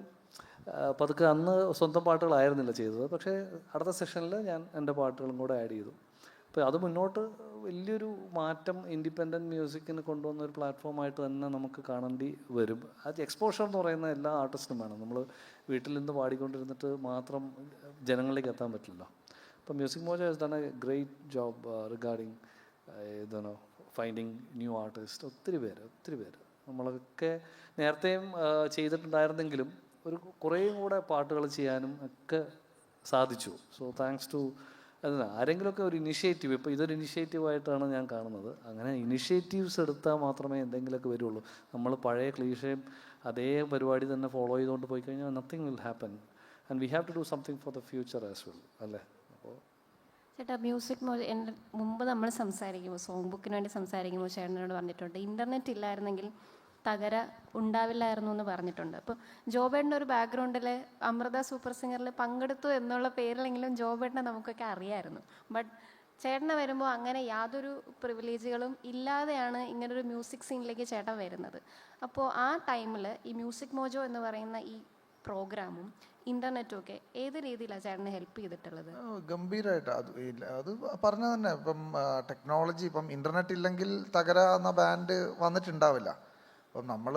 പതുക്കെ അന്ന് സ്വന്തം പാട്ടുകളായിരുന്നില്ല ചെയ്തത്. പക്ഷേ അടുത്ത സെഷനിൽ ഞാൻ എൻ്റെ പാട്ടുകളും കൂടെ ആഡ് ചെയ്തു. അപ്പോൾ അത് മുന്നോട്ട് വലിയൊരു മാറ്റം ഇൻഡിപെൻഡൻറ്റ് മ്യൂസിക്കിന് കൊണ്ടുവന്ന ഒരു പ്ലാറ്റ്ഫോമായിട്ട് തന്നെ നമുക്ക് കാണേണ്ടി വരും. അത് എക്സ്പോഷർ എന്ന് പറയുന്ന എല്ലാ ആർട്ടിസ്റ്റിനും വേണം. നമ്മൾ വീട്ടിൽ നിന്ന് പാടിക്കൊണ്ടിരുന്നിട്ട് മാത്രം ജനങ്ങളിലേക്ക് എത്താൻ പറ്റില്ലല്ലോ. അപ്പോൾ music mojo has done A great job regarding ഇതാണോ ഫൈൻഡിങ് ന്യൂ ആർട്ടിസ്റ്റ്. ഒത്തിരി പേര് നമ്മളൊക്കെ നേരത്തെയും ചെയ്തിട്ടുണ്ടായിരുന്നെങ്കിലും കുറേയും കൂടെ പാട്ടുകൾ ചെയ്യാനും ഒക്കെ സാധിച്ചു. സോ താങ്ക്സ് ടു ആരെങ്കിലുമൊക്കെ ഒരു ഇനിഷ്യേറ്റീവ്, ഇപ്പോൾ ഇതൊരു ഇനിഷ്യേറ്റീവായിട്ടാണ് ഞാൻ കാണുന്നത്. അങ്ങനെ ഇനിഷ്യേറ്റീവ്സ് എടുത്താൽ മാത്രമേ എന്തെങ്കിലുമൊക്കെ വരുള്ളൂ. നമ്മൾ പഴയ ക്ലീഷയും അതേ പരിപാടി തന്നെ ഫോളോ ചെയ്തുകൊണ്ട് പോയി കഴിഞ്ഞാൽ nothing will happen. And we have to do something for the future as well, അല്ലേ? അപ്പോൾ ചേട്ടാ, മ്യൂസിക് എൻ്റെ മുമ്പ് നമ്മൾ സംസാരിക്കുമ്പോൾ, സോങ് ബുക്കിന് വേണ്ടി സംസാരിക്കുമ്പോൾ ചേട്ടനോട് പറഞ്ഞിട്ടുണ്ട് ഇൻ്റർനെറ്റ് ഇല്ലായിരുന്നെങ്കിൽ തകര ഉണ്ടാവില്ലായിരുന്നു എന്ന് പറഞ്ഞിട്ടുണ്ട്. അപ്പോൾ ജോബേട്ടൻ്റെ ഒരു ബാക്ക്ഗ്രൗണ്ടിൽ അമൃത സൂപ്പർ സിംഗറിൽ പങ്കെടുത്തു എന്നുള്ള പേരിലെങ്കിലും ജോബേട്ടനെ നമുക്കൊക്കെ അറിയാമായിരുന്നു. ബട്ട് ചേട്ടനെ വരുമ്പോൾ അങ്ങനെ യാതൊരു പ്രിവിലേജുകളും ഇല്ലാതെയാണ് ഇങ്ങനൊരു മ്യൂസിക് സീനിലേക്ക് ചേട്ടൻ വരുന്നത്. അപ്പോൾ ആ ടൈമിൽ ഈ മ്യൂസിക് മോജോ എന്ന് പറയുന്ന ഈ പ്രോഗ്രാമും ഇൻ്റർനെറ്റും ഒക്കെ ഏത് രീതിയിലാണ് ചേട്ടനെ ഹെൽപ്പ് ചെയ്തിട്ടുള്ളത്? ഗംഭീരമായിട്ട് അത് പറഞ്ഞ തന്നെ. ഇപ്പം ടെക്നോളജി, ഇപ്പം ഇൻ്റർനെറ്റ് ഇല്ലെങ്കിൽ തകര എന്ന ബാൻഡ് വന്നിട്ടുണ്ടാവില്ല. അപ്പം നമ്മൾ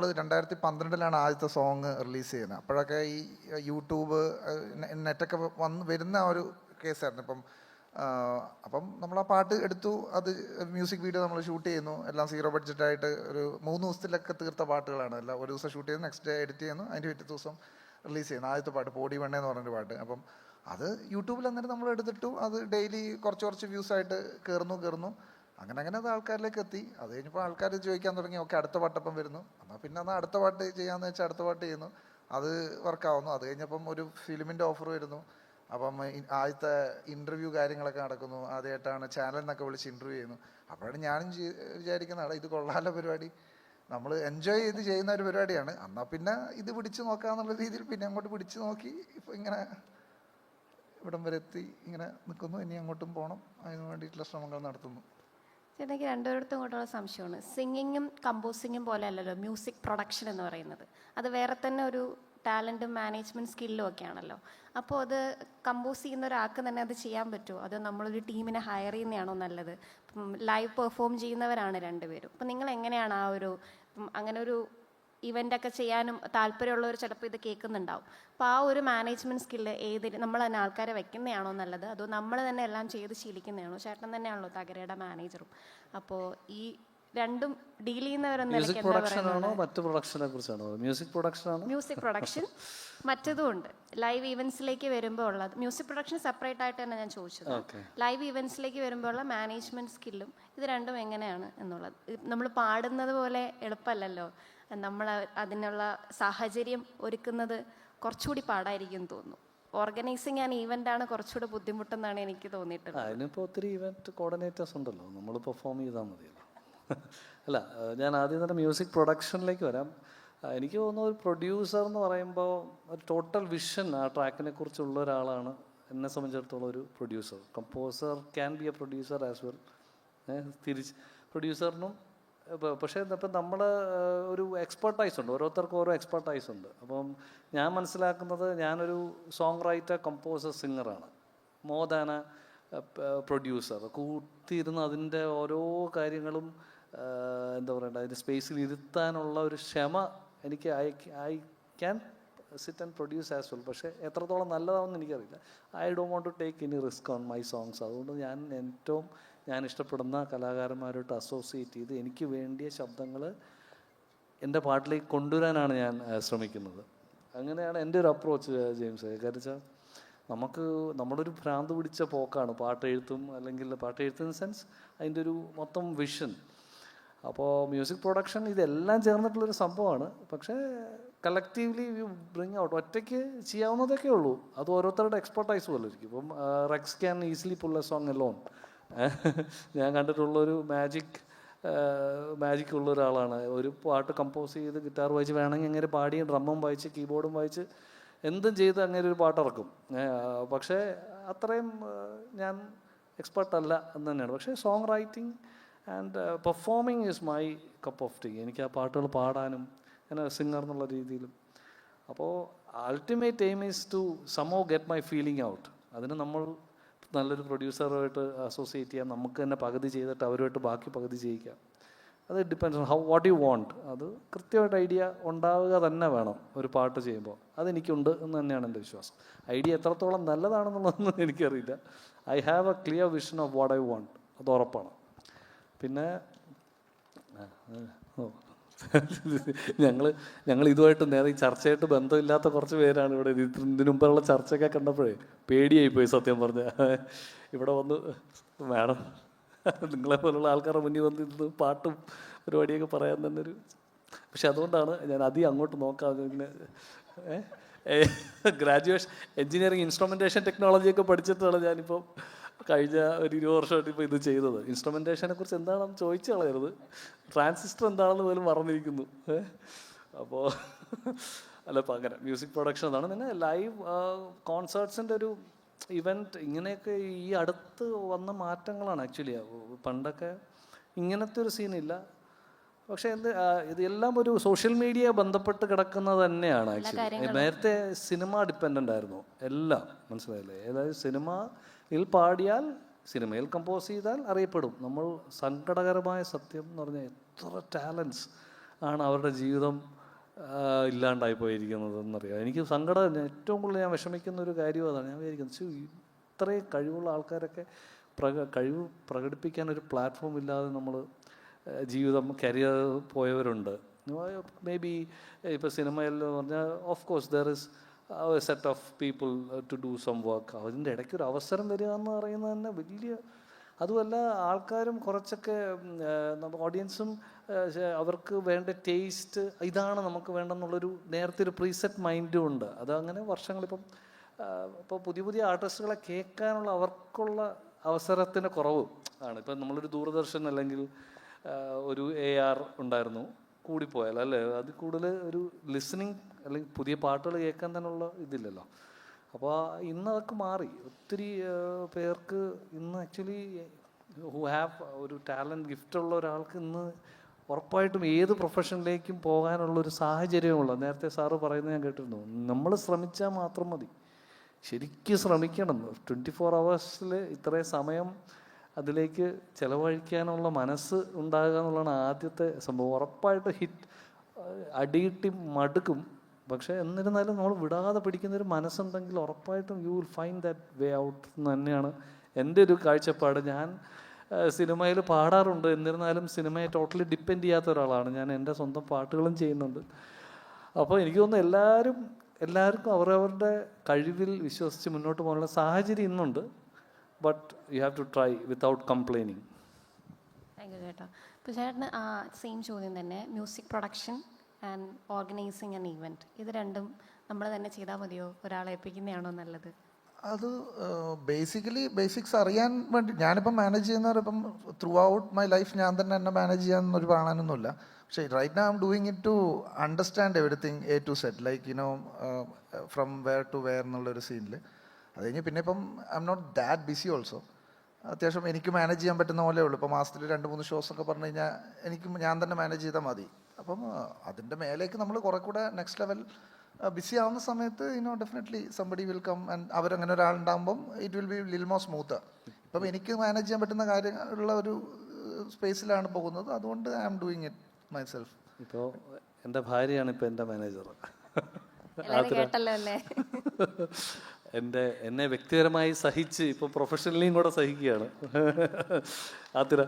2012 ആദ്യത്തെ സോങ് റിലീസ് ചെയ്യുന്നത്. അപ്പോഴൊക്കെ ഈ യൂട്യൂബ് നെറ്റൊക്കെ വരുന്ന ഒരു കേസായിരുന്നു. അപ്പം നമ്മൾ ആ പാട്ട് എടുത്തു, അത് മ്യൂസിക് വീഡിയോ നമ്മൾ ഷൂട്ട് ചെയ്യുന്നു. എല്ലാം 0 ബഡ്ജറ്റായിട്ട് ഒരു 3 ദിവസത്തിലൊക്കെ തീർത്ത പാട്ടുകളാണ്. എല്ലാം ഒരു ദിവസം ഷൂട്ട് ചെയ്യുന്നു, നെക്സ്റ്റ് ഡേ എഡിറ്റ് ചെയ്യുന്നു, അതിൻ്റെ പിറ്റേ ദിവസം റിലീസ് ചെയ്യുന്നു. ആദ്യത്തെ പാട്ട് പോടി വെണ്ണ എന്ന് പറഞ്ഞൊരു പാട്ട്. അപ്പം അത് യൂട്യൂബിൽ അന്നേരം നമ്മൾ എടുത്തിട്ടു. അത് ഡെയിലി കുറച്ച് വ്യൂസായിട്ട് കയറുന്നു. അങ്ങനെ അത് ആൾക്കാരിലേക്ക് എത്തി. അത് കഴിഞ്ഞപ്പോൾ ആൾക്കാർ ചോദിക്കാൻ തുടങ്ങി, ഓക്കെ അടുത്ത പാട്ടപ്പം വരുന്നു, എന്നാൽ പിന്നെ എന്നാൽ അടുത്ത പാട്ട് ചെയ്യാമെന്ന് വെച്ചാൽ അടുത്ത പാട്ട് ചെയ്യുന്നു. അത് വർക്കാവുന്നു. അത് കഴിഞ്ഞപ്പം ഒരു ഫിലിമിൻ്റെ ഓഫർ വരുന്നു. അപ്പം ആദ്യത്തെ ഇൻ്റർവ്യൂ കാര്യങ്ങളൊക്കെ നടക്കുന്നു. ആദ്യമായിട്ടാണ് ചാനലിൽ നിന്നൊക്കെ വിളിച്ച് ഇൻ്റർവ്യൂ ചെയ്യുന്നു. അപ്പോഴാണ് ഞാനും വിചാരിക്കുന്നത്, ഇത് കൊള്ളാല പരിപാടി, നമ്മൾ എൻജോയ് ചെയ്ത് ചെയ്യുന്ന ഒരു പരിപാടിയാണ്, എന്നാൽ പിന്നെ ഇത് പിടിച്ചു നോക്കാമെന്നുള്ള രീതിയിൽ പിന്നെ അങ്ങോട്ട് പിടിച്ചു നോക്കി ഇപ്പോൾ ഇങ്ങനെ ഇവിടം വരെ എത്തി ഇങ്ങനെ നിൽക്കുന്നു. ഇനി അങ്ങോട്ടും പോകണം, അതിന് വേണ്ടിയിട്ടുള്ള ശ്രമങ്ങൾ നടത്തുന്നു. ചേട്ടനിക്ക് രണ്ടുപേർത്തും ഇങ്ങോട്ടുള്ള സംശയമാണ്. സിംഗിങ്ങും കമ്പോസിങ്ങും പോലെ അല്ലല്ലോ മ്യൂസിക് പ്രൊഡക്ഷൻ എന്ന് പറയുന്നത്. അത് വേറെ തന്നെ ഒരു ടാലൻറ്റും മാനേജ്മെൻറ്റ് സ്കില്ലും ഒക്കെ ആണല്ലോ. അപ്പോൾ അത് കമ്പോസ് ചെയ്യുന്ന ഒരാൾക്ക് തന്നെ അത് ചെയ്യാൻ പറ്റുമോ? അത് നമ്മളൊരു ടീമിനെ ഹയർ ചെയ്യുന്നതാണോ നല്ലത്? ലൈവ് പെർഫോം ചെയ്യുന്നവരാണ് രണ്ടുപേരും. അപ്പം നിങ്ങൾ എങ്ങനെയാണ് ആ ഒരു അങ്ങനെ ഒരു ഇവൻ്റൊക്കെ ചെയ്യാനും താല്പര്യമുള്ളവർ ചിലപ്പോൾ ഇത് കേൾക്കുന്നുണ്ടാവും. അപ്പോൾ ആ ഒരു മാനേജ്മെൻറ്റ് സ്കില്ല് നമ്മൾ തന്നെ ആൾക്കാരെ വെക്കുന്നതാണോ നല്ലത്, അതോ നമ്മൾ തന്നെ എല്ലാം ചെയ്ത് ശീലിക്കുന്നതാണോ? ചേട്ടൻ തന്നെയാണല്ലോ തകരയുടെ മാനേജറും. അപ്പോൾ ഈ രണ്ടും ഡീൽ ചെയ്യുന്നവരെന്ന നിലയ്ക്ക് എന്താ പറയുന്നത്? മ്യൂസിക് പ്രൊഡക്ഷൻ മറ്റതും ഉണ്ട്. ലൈവ് ഈവൻസിലേക്ക് വരുമ്പോൾ ഉള്ളത് മ്യൂസിക് പ്രൊഡക്ഷൻ സെപ്പറേറ്റ് ആയിട്ട് തന്നെ ഞാൻ ചോദിച്ചത്. ലൈവ് ഈവൻസിലേക്ക് വരുമ്പോൾ ഉള്ള മാനേജ്മെൻറ്റ് സ്കില്ലും ഇത് രണ്ടും എങ്ങനെയാണ് എന്നുള്ളത്. നമ്മൾ പാടുന്നത് പോലെ എളുപ്പമല്ലല്ലോ. നമ്മൾ അതിനുള്ള സാഹചര്യം ഒരുക്കുന്നത് കുറച്ചുകൂടി പാടായിരിക്കും തോന്നുന്നു. ഓർഗനൈസിങ് ആൻഡ് ഈവൻ്റ് ആണ് കുറച്ചുകൂടി ബുദ്ധിമുട്ടെന്നാണ് എനിക്ക് തോന്നിയിട്ടുള്ളത്. അതിനിപ്പോൾ ഒത്തിരി ഇവൻറ്റ് കോർഡിനേറ്റേഴ്സ് ഉണ്ടല്ലോ, നമ്മൾ പെർഫോം ചെയ്താൽ മതിയല്ലോ. അല്ല, ഞാൻ ആദ്യം തന്നെ മ്യൂസിക് പ്രൊഡക്ഷനിലേക്ക് വരാം. എനിക്ക് തോന്നുന്നു ഒരു പ്രൊഡ്യൂസർ എന്ന് പറയുമ്പോൾ ഒരു ടോട്ടൽ വിഷൻ ആ ട്രാക്കിനെ കുറിച്ചുള്ള ഒരാളാണ് എന്നെ സംബന്ധിച്ചിടത്തോളം ഒരു producer. Composer can be a producer as well. പ്രൊഡ്യൂസറിനും പക്ഷേ ഇപ്പം നമ്മൾ ഒരു എക്സ്പെർട്ടൈസ് ഉണ്ട്, ഓരോരുത്തർക്കും ഓരോ എക്സ്പെർട്ടൈസ് ഉണ്ട്. അപ്പം ഞാൻ മനസ്സിലാക്കുന്നത് ഞാനൊരു സോങ് റൈറ്റർ, കമ്പോസർ, സിംഗറാണ്, മോർ ദാൻ എ പ്രൊഡ്യൂസർ. കൂത്തിയിരുന്ന് അതിൻ്റെ ഓരോ കാര്യങ്ങളും എന്താ പറയണ്ട, അതിൻ്റെ സ്പേസിൽ ഇരുത്താനുള്ള ഒരു ക്ഷമ എനിക്ക് I can sit and produce as well. പക്ഷേ എത്രത്തോളം നല്ലതാണെന്ന് എനിക്കറിയില്ല. I don't want to take any risk on my songs. അതുകൊണ്ട് ഞാൻ ഇഷ്ടപ്പെടുന്ന കലാകാരന്മാരോട്ട് അസോസിയേറ്റ് ചെയ്ത് എനിക്ക് വേണ്ടിയ ശബ്ദങ്ങൾ എൻ്റെ പാട്ടിലേക്ക് കൊണ്ടുവരാനാണ് ഞാൻ ശ്രമിക്കുന്നത്. അങ്ങനെയാണ് എൻ്റെ ഒരു അപ്രോച്ച് ജെയിംസ്. കാര്യം വെച്ചാൽ നമ്മളൊരു ഭ്രാന്ത് പിടിച്ച പോക്കാണ് പാട്ടെഴുത്തും, അല്ലെങ്കിൽ പാട്ടെഴുത്തുന്ന സെൻസ് അതിൻ്റെ ഒരു മൊത്തം വിഷൻ. അപ്പോൾ മ്യൂസിക് പ്രൊഡക്ഷൻ ഇതെല്ലാം ചേർന്നിട്ടുള്ളൊരു സംഭവമാണ്. പക്ഷേ കളക്റ്റീവ്ലി യു ബ്രിങ് ഔട്ട്. ഒറ്റയ്ക്ക് ചെയ്യാവുന്നതൊക്കെ ഉള്ളൂ, അത് ഓരോരുത്തരുടെ എക്സ്പെർട്ടൈസ് പോലെ ഇരിക്കും. ഇപ്പം Rex can easily pull a song alone. ഞാൻ കണ്ടിട്ടുള്ളൊരു മാജിക് ഉള്ള ഒരാളാണ്. ഒരു പാട്ട് കമ്പോസ് ചെയ്ത് ഗിറ്റാർ വായിച്ച് വേണമെങ്കിൽ അങ്ങനെ പാടി ഡ്രമ്മും വായിച്ച് കീബോർഡും വായിച്ച് എന്തും ചെയ്ത് അങ്ങനെ ഒരു പാട്ടിറക്കും. പക്ഷേ അത്രയും ഞാൻ എക്സ്പെർട്ടല്ല എന്ന് തന്നെയാണ്. പക്ഷേ song writing and performing is my cup of tea. എനിക്ക് ആ പാട്ടുകൾ പാടാനും ഞാൻ സിംഗർ എന്നുള്ള രീതിയിലും. അപ്പോൾ ultimate aim is to somehow get my feeling out. അതിന് നമ്മൾ നല്ലൊരു പ്രൊഡ്യൂസറുമായിട്ട് അസോസിയേറ്റ് ചെയ്യാം, നമുക്ക് തന്നെ പകുതി ചെയ്തിട്ട് അവരുമായിട്ട് ബാക്കി പകുതി ചെയ്യിക്കാം. അത് depends on how what you want. അത് കൃത്യമായിട്ട് ഐഡിയ ഉണ്ടാവുക തന്നെ വേണം ഒരു പാട്ട് ചെയ്യുമ്പോൾ. അതെനിക്കുണ്ട് എന്ന് തന്നെയാണ് എൻ്റെ വിശ്വാസം. ഐഡിയ എത്രത്തോളം നല്ലതാണെന്നുള്ളതൊന്നും എനിക്കറിയില്ല. I have a clear vision of what I want, അത് ഉറപ്പാണ്. പിന്നെ ഞങ്ങൾ ഇതുമായിട്ട് നേരെ ഈ ചർച്ചയായിട്ട് ബന്ധമില്ലാത്ത കുറച്ച് പേരാണ് ഇവിടെ. ഇതിനു മുമ്പുള്ള ചർച്ചയൊക്കെ കണ്ടപ്പോഴേ പേടിയായിപ്പോയി സത്യം പറഞ്ഞ. ഇവിടെ വന്ന് മാഡം നിങ്ങളെ പോലുള്ള ആൾക്കാരുടെ മുന്നിൽ വന്ന് ഇത് പാട്ടും പരിപാടിയൊക്കെ പറയാൻ തന്നെ ഒരു, പക്ഷെ അതുകൊണ്ടാണ് ഞാൻ അധികം അങ്ങോട്ട് നോക്കാതെ ഇങ്ങനെ ഗ്രാജുവേഷൻ എഞ്ചിനീയറിംഗ് ഇൻസ്ട്രുമെൻറ്റേഷൻ ടെക്നോളജിയൊക്കെ പഠിച്ചിട്ടാണ് ഞാനിപ്പോൾ കഴിഞ്ഞ ഒരു 20 വർഷമായിട്ട് ഇപ്പോൾ ഇത് ചെയ്തത്. ഇൻസ്ട്രുമെൻറ്റേഷനെ കുറിച്ച് എന്താണെന്ന് ചോദിച്ചു കളയരുത്, ട്രാൻസിസ്റ്റർ എന്താണെന്ന് പോലും മറന്നിരിക്കുന്നു. അപ്പോൾ അല്ല, അപ്പോൾ അങ്ങനെ മ്യൂസിക് പ്രൊഡക്ഷൻ എന്നാണ്. പിന്നെ ലൈവ് കോൺസേർട്സിൻ്റെ ഒരു ഇവൻറ്റ്, ഇങ്ങനെയൊക്കെ ഈ അടുത്ത് വന്ന മാറ്റങ്ങളാണ് ആക്ച്വലി. പണ്ടൊക്കെ ഇങ്ങനത്തെ ഒരു സീനില്ല. പക്ഷേ ഇതെല്ലാം ഒരു സോഷ്യൽ മീഡിയ ബന്ധപ്പെട്ട് കിടക്കുന്നത് തന്നെയാണ് ആക്ച്വലി. നേരത്തെ സിനിമ ഡിപ്പെൻഡൻ്റ് ആയിരുന്നു എല്ലാം, മനസ്സിലായില്ലേ? അതായത് സിനിമയിൽ പാടിയാൽ, സിനിമയിൽ കമ്പോസ് ചെയ്താൽ അറിയപ്പെടും. നമ്മൾ സങ്കടകരമായ സത്യം എന്ന് പറഞ്ഞാൽ എത്ര ടാലൻസ് ആണ് അവരുടെ ജീവിതം ഇല്ലാണ്ടായി പോയിരിക്കുന്നത് എന്നറിയാം. എനിക്ക് സങ്കടം, ഏറ്റവും കൂടുതൽ ഞാൻ വിഷമിക്കുന്ന ഒരു കാര്യം അതാണ്. ഞാൻ വിചാരിക്കുന്നത് ഇത്രയും കഴിവുള്ള ആൾക്കാരൊക്കെ കഴിവ് പ്രകടിപ്പിക്കാൻ ഒരു പ്ലാറ്റ്ഫോം ഇല്ലാതെ നമ്മൾ ജീവിതം കരിയർ പോയവരുണ്ട്. മേ ബി ഇപ്പോൾ സിനിമയിൽ എന്ന് പറഞ്ഞാൽ of course there is a set of people to do some work. അതിൻ്റെ ഇടയ്ക്കൊരു അവസരം വരിക എന്ന് പറയുന്നത് തന്നെ വലിയ, അതുമല്ല ആൾക്കാരും കുറച്ചൊക്കെ ഓഡിയൻസും അവർക്ക് വേണ്ട ടേസ്റ്റ് ഇതാണ് നമുക്ക് വേണ്ടെന്നുള്ളൊരു നേരത്തെ ഒരു പ്രീസെറ്റ് മൈൻഡും ഉണ്ട്. അതങ്ങനെ വർഷങ്ങളിപ്പം ഇപ്പോൾ പുതിയ പുതിയ ആർട്ടിസ്റ്റുകളെ കേൾക്കാനുള്ള അവർക്കുള്ള അവസരത്തിന് കുറവ് ആണ്. ഇപ്പം നമ്മളൊരു ദൂരദർശൻ അല്ലെങ്കിൽ ഒരു AR ഉണ്ടായിരുന്നു, കൂടിപ്പോയാൽ അല്ലേ, അതിൽ കൂടുതൽ ഒരു ലിസണിങ് അല്ലെങ്കിൽ പുതിയ പാട്ടുകൾ കേൾക്കാൻ തന്നെയുള്ള ഇതില്ലല്ലോ. അപ്പോൾ ഇന്ന് അതൊക്കെ മാറി. ഒത്തിരി പേർക്ക് ഇന്ന് ആക്ച്വലി ഹു ഹാവ് ഒരു ടാലൻറ്റ് ഗിഫ്റ്റുള്ള ഒരാൾക്ക് ഇന്ന് ഉറപ്പായിട്ടും ഏത് പ്രൊഫഷനിലേക്കും പോകാനുള്ളൊരു സാഹചര്യമുള്ള, നേരത്തെ സാറ് പറയുന്നത് ഞാൻ കേട്ടിരുന്നു, നമ്മൾ ശ്രമിച്ചാൽ മാത്രം മതി. ശരിക്കും ശ്രമിക്കണം. 24 hours ഇത്രയും സമയം അതിലേക്ക് ചിലവഴിക്കാനുള്ള മനസ്സ് ഉണ്ടാകുക എന്നുള്ളതാണ് ആദ്യത്തെ സംഭവം. ഉറപ്പായിട്ട് അടിയിട്ടി മടുക്കും. പക്ഷേ എന്നിരുന്നാലും നമ്മൾ വിടാതെ പിടിക്കുന്നൊരു മനസ്സുണ്ടെങ്കിൽ ഉറപ്പായിട്ടും you will find that way out എന്ന് തന്നെയാണ് എൻ്റെ ഒരു കാഴ്ചപ്പാട്. ഞാൻ സിനിമയിൽ പാടാറുണ്ട്, എന്നിരുന്നാലും സിനിമയെ ടോട്ടലി ഡിപ്പെൻഡ് ചെയ്യാത്ത ഒരാളാണ് ഞാൻ. എൻ്റെ സ്വന്തം പാട്ടുകളും ചെയ്യുന്നുണ്ട്. അപ്പോൾ എനിക്ക് തോന്നുന്നു എല്ലാവർക്കും അവരവരുടെ കഴിവിൽ വിശ്വസിച്ച് മുന്നോട്ട് പോകാനുള്ള സാഹചര്യം ഇന്നുണ്ട്. But you have to try without complaining. Thank you ചേട്ടാ. ഇപ്പോൾ ചേട്ടന് ആ സെയിം ചോദ്യം തന്നെ, music production and organising an event, ഇത് രണ്ടും നമ്മൾ തന്നെ ചെയ്താൽ മതിയോ? ഒരാളെ ഏൽപ്പിക്കുന്നതാണോ നല്ലത്? അത് ബേസിക്സ് അറിയാൻ വേണ്ടി ഞാനിപ്പം മാനേജ് ചെയ്യുന്നവർ ഇപ്പം ത്രൂ ഔട്ട് മൈ ലൈഫ് ഞാൻ തന്നെ എന്നെ മാനേജ് ചെയ്യാനൊരു കാണാനൊന്നുമില്ല. പക്ഷേ right now I'm doing it to understand everything A to Z, like from where to where എന്നുള്ളൊരു സീനിൽ. അത് കഴിഞ്ഞ് പിന്നെ ഇപ്പം I'm not that busy also. അത്യാവശ്യം എനിക്ക് മാനേജ് ചെയ്യാൻ പറ്റുന്ന പോലെ ഉള്ളൂ. ഇപ്പോൾ മാസത്തിൽ 2-3 ഷോസൊക്കെ പറഞ്ഞു കഴിഞ്ഞാൽ ഞാൻ തന്നെ മാനേജ് ചെയ്താൽ മതി. അപ്പം അതിൻ്റെ മേലേക്ക് നമ്മൾ കുറെ കൂടെ നെക്സ്റ്റ് ലെവൽ ബിസി ആവുന്ന സമയത്ത് definitely somebody will come and അവരങ്ങനെ ഒരാളുണ്ടാകുമ്പം ഇറ്റ് വിൽ ബി ലിൽ മോർ സ്മൂത്ത്. ഇപ്പം എനിക്ക് മാനേജ് ചെയ്യാൻ പറ്റുന്ന കാര്യങ്ങളുള്ള ഒരു സ്പേസിലാണ് പോകുന്നത്. അതുകൊണ്ട് I am doing it myself. ഇപ്പോൾ എൻ്റെ ഭാര്യയാണ് ഇപ്പോൾ എൻ്റെ മാനേജർ. കേട്ടല്ലോ അല്ലേ? എന്നെ വ്യക്തിപരമായി സഹിച്ച് ഇപ്പോൾ പ്രൊഫഷണലിയും കൂടെ സഹിക്കുകയാണ് ആതിര.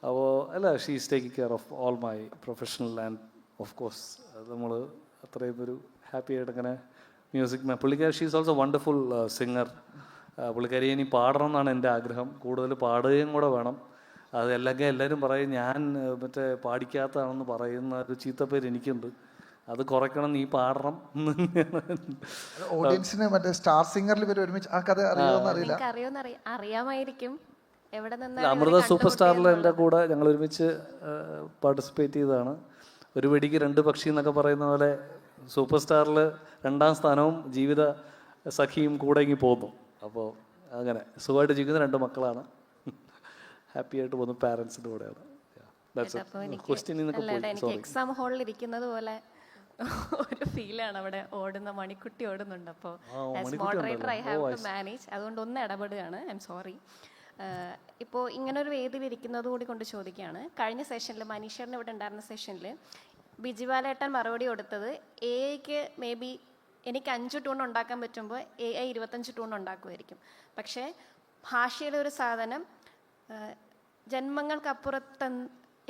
അപ്പോൾ അല്ല, she is taking care of all my professional and of course നമ്മൾ അത്രയും ഒരു ഹാപ്പി ആയിട്ട് ഇങ്ങനെ മ്യൂസിക്. പുള്ളിക്കാരി she is also wonderful singer. പുള്ളിക്കാരി ഇനി പാടണം എന്നാണ് എൻ്റെ ആഗ്രഹം. കൂടുതൽ പാടുകയും കൂടെ വേണം. അത് അല്ലെങ്കിൽ എല്ലാവരും പറയും ഞാൻ മറ്റേ പാടിക്കാത്തതാണെന്ന് പറയുന്ന ഒരു ചീത്തപ്പേര് എനിക്കുണ്ട്. അത് കുറയ്ക്കണം, നീ പാടണം. ഓഡിയൻസിന് മറ്റേ സ്റ്റാർ സിംഗറിൽ ഇവർ ഒരുമിച്ച് ആ കഥ അറിയാമെന്ന് അറിയാമായിരിക്കും. അമൃത സൂപ്പർ സ്റ്റാറിൽ എൻ്റെ കൂടെ ഞങ്ങൾ ഒരുമിച്ച് പാർട്ടിസിപ്പേറ്റ് ചെയ്തതാണ്. ഒരു വെടിക്ക് 2 പക്ഷി എന്നൊക്കെ പറയുന്ന പോലെ സൂപ്പർ സ്റ്റാറിൽ 2ാം സ്ഥാനവും ജീവിത സഖിയും കൂടെ ഇങ്ങി പോന്നു. അപ്പോൾ അങ്ങനെ സുഖമായിട്ട് ജീവിക്കുന്ന 2 മക്കളാണ്. ഹാപ്പി ആയിട്ട് പോകുന്നു പാരൻസിൻ്റെ കൂടെയാണ്. എനിക്ക് എക്സാം ഹാളിൽ ഇരിക്കുന്നത് പോലെ ഒരു ഫീലാണ് അവിടെ ഓടുന്ന, മണിക്കുട്ടി ഓടുന്നുണ്ട്. അപ്പോൾ ആസ് മണിക്കുട്ടി മോഡറേറ്റർ ഐ ഉണ്ടല്ലോ. ഹാവ് ടു മാനേജ്, അതുകൊണ്ട് ഒന്ന് ഇടപെടുകയാണ്. I am sorry. ഇപ്പോൾ ഇങ്ങനൊരു വേദിയിൽ ഇരിക്കുന്നത് കൂടി കൊണ്ട് ചോദിക്കുകയാണ്. കഴിഞ്ഞ സെഷനിൽ മനീഷേട്ടൻ ഇവിടെ ഉണ്ടായിരുന്ന സെഷനിൽ ബിജിബാലേട്ടൻ മറുപടി കൊടുത്തത് എക്ക് മേ ബി എനിക്ക് 5 ടൂൺ ഉണ്ടാക്കാൻ പറ്റുമ്പോൾ AI 25 ടൂൺ ഉണ്ടാക്കുമായിരിക്കും. പക്ഷേ ഭാഷയിലെ ഒരു സാധനം ജന്മങ്ങൾക്കപ്പുറത്ത്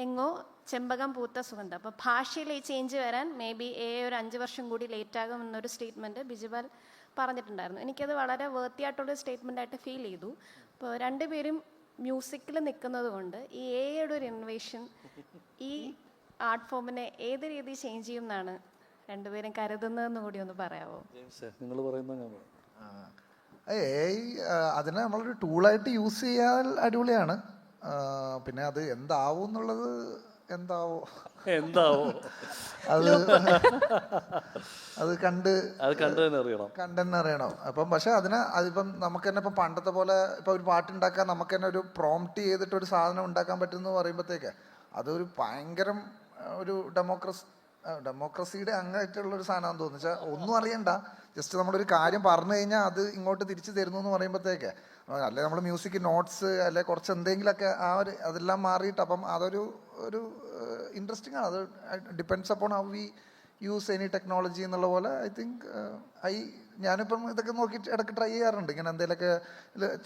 എങ്ങോ ചെമ്പകം പൂത്ത സുഗന്ധം. അപ്പോൾ ഭാഷയിൽ ഈ ചേഞ്ച് വരാൻ മേ ബി ഒരു 5 വർഷം കൂടി ലേറ്റാകും എന്നൊരു സ്റ്റേറ്റ്മെൻറ്റ് ബിജിബാൽ പറഞ്ഞിട്ടുണ്ടായിരുന്നു. എനിക്കത് വളരെ വേർത്തിയായിട്ടുള്ളൊരു സ്റ്റേറ്റ്മെൻ്റ് ആയിട്ട് ഫീൽ ചെയ്തു. അപ്പോൾ രണ്ടുപേരും മ്യൂസിക്കിൽ നിൽക്കുന്നത് കൊണ്ട് ഈ എയുടെ ഒരു ഇൻവേഷൻ ഈ ആർട്ട് ഫോമിനെ ഏത് രീതിയിൽ ചേഞ്ച് ചെയ്യും എന്നാണ് രണ്ടുപേരും കരുതുന്നതെന്ന് കൂടി ഒന്ന് പറയാമോ? നിങ്ങൾ പറയുന്നത് ഞാൻ പറയാം. അതിനെ നമ്മളൊരു ടൂളായിട്ട് യൂസ് ചെയ്യാൻ അടിപൊളിയാണ്. പിന്നെ അത് എന്താവും എന്നുള്ളത് എന്താവോ അത് കണ്ട് തന്നെ അറിയണം. അപ്പം പക്ഷെ അതിപ്പം നമുക്ക് തന്നെ ഇപ്പം പണ്ടത്തെ പോലെ ഇപ്പം ഒരു പാട്ടുണ്ടാക്കാൻ നമുക്ക് തന്നെ ഒരു പ്രോംപ്റ്റ് ചെയ്തിട്ട് ഒരു സാധനം ഉണ്ടാക്കാൻ പറ്റുമെന്ന് പറയുമ്പോഴത്തേക്ക് അതൊരു ഭയങ്കരം ഒരു ഡെമോക്രസിയുടെ അങ്ങായിട്ടുള്ളൊരു സാധനമാണെന്ന് തോന്നുന്നു. വെച്ചാൽ ഒന്നും അറിയണ്ട, ജസ്റ്റ് നമ്മളൊരു കാര്യം പറഞ്ഞു കഴിഞ്ഞാൽ അത് ഇങ്ങോട്ട് തിരിച്ചു തരുന്നു എന്ന് പറയുമ്പോഴത്തേക്ക്, അല്ലെ നമ്മൾ മ്യൂസിക് നോട്ട്സ് അല്ലെ കുറച്ച് എന്തെങ്കിലുമൊക്കെ അതെല്ലാം മാറിയിട്ട് അപ്പം അതൊരു ഇൻട്രസ്റ്റിംഗ് ആണ്. അത് depends upon how we use any technology എന്നുള്ള പോലെ. ഐ തിങ്ക് ഞാനിപ്പം ഇതൊക്കെ നോക്കി ഇടയ്ക്ക് ട്രൈ ചെയ്യാറുണ്ട്. ഇങ്ങനെ എന്തെങ്കിലുമൊക്കെ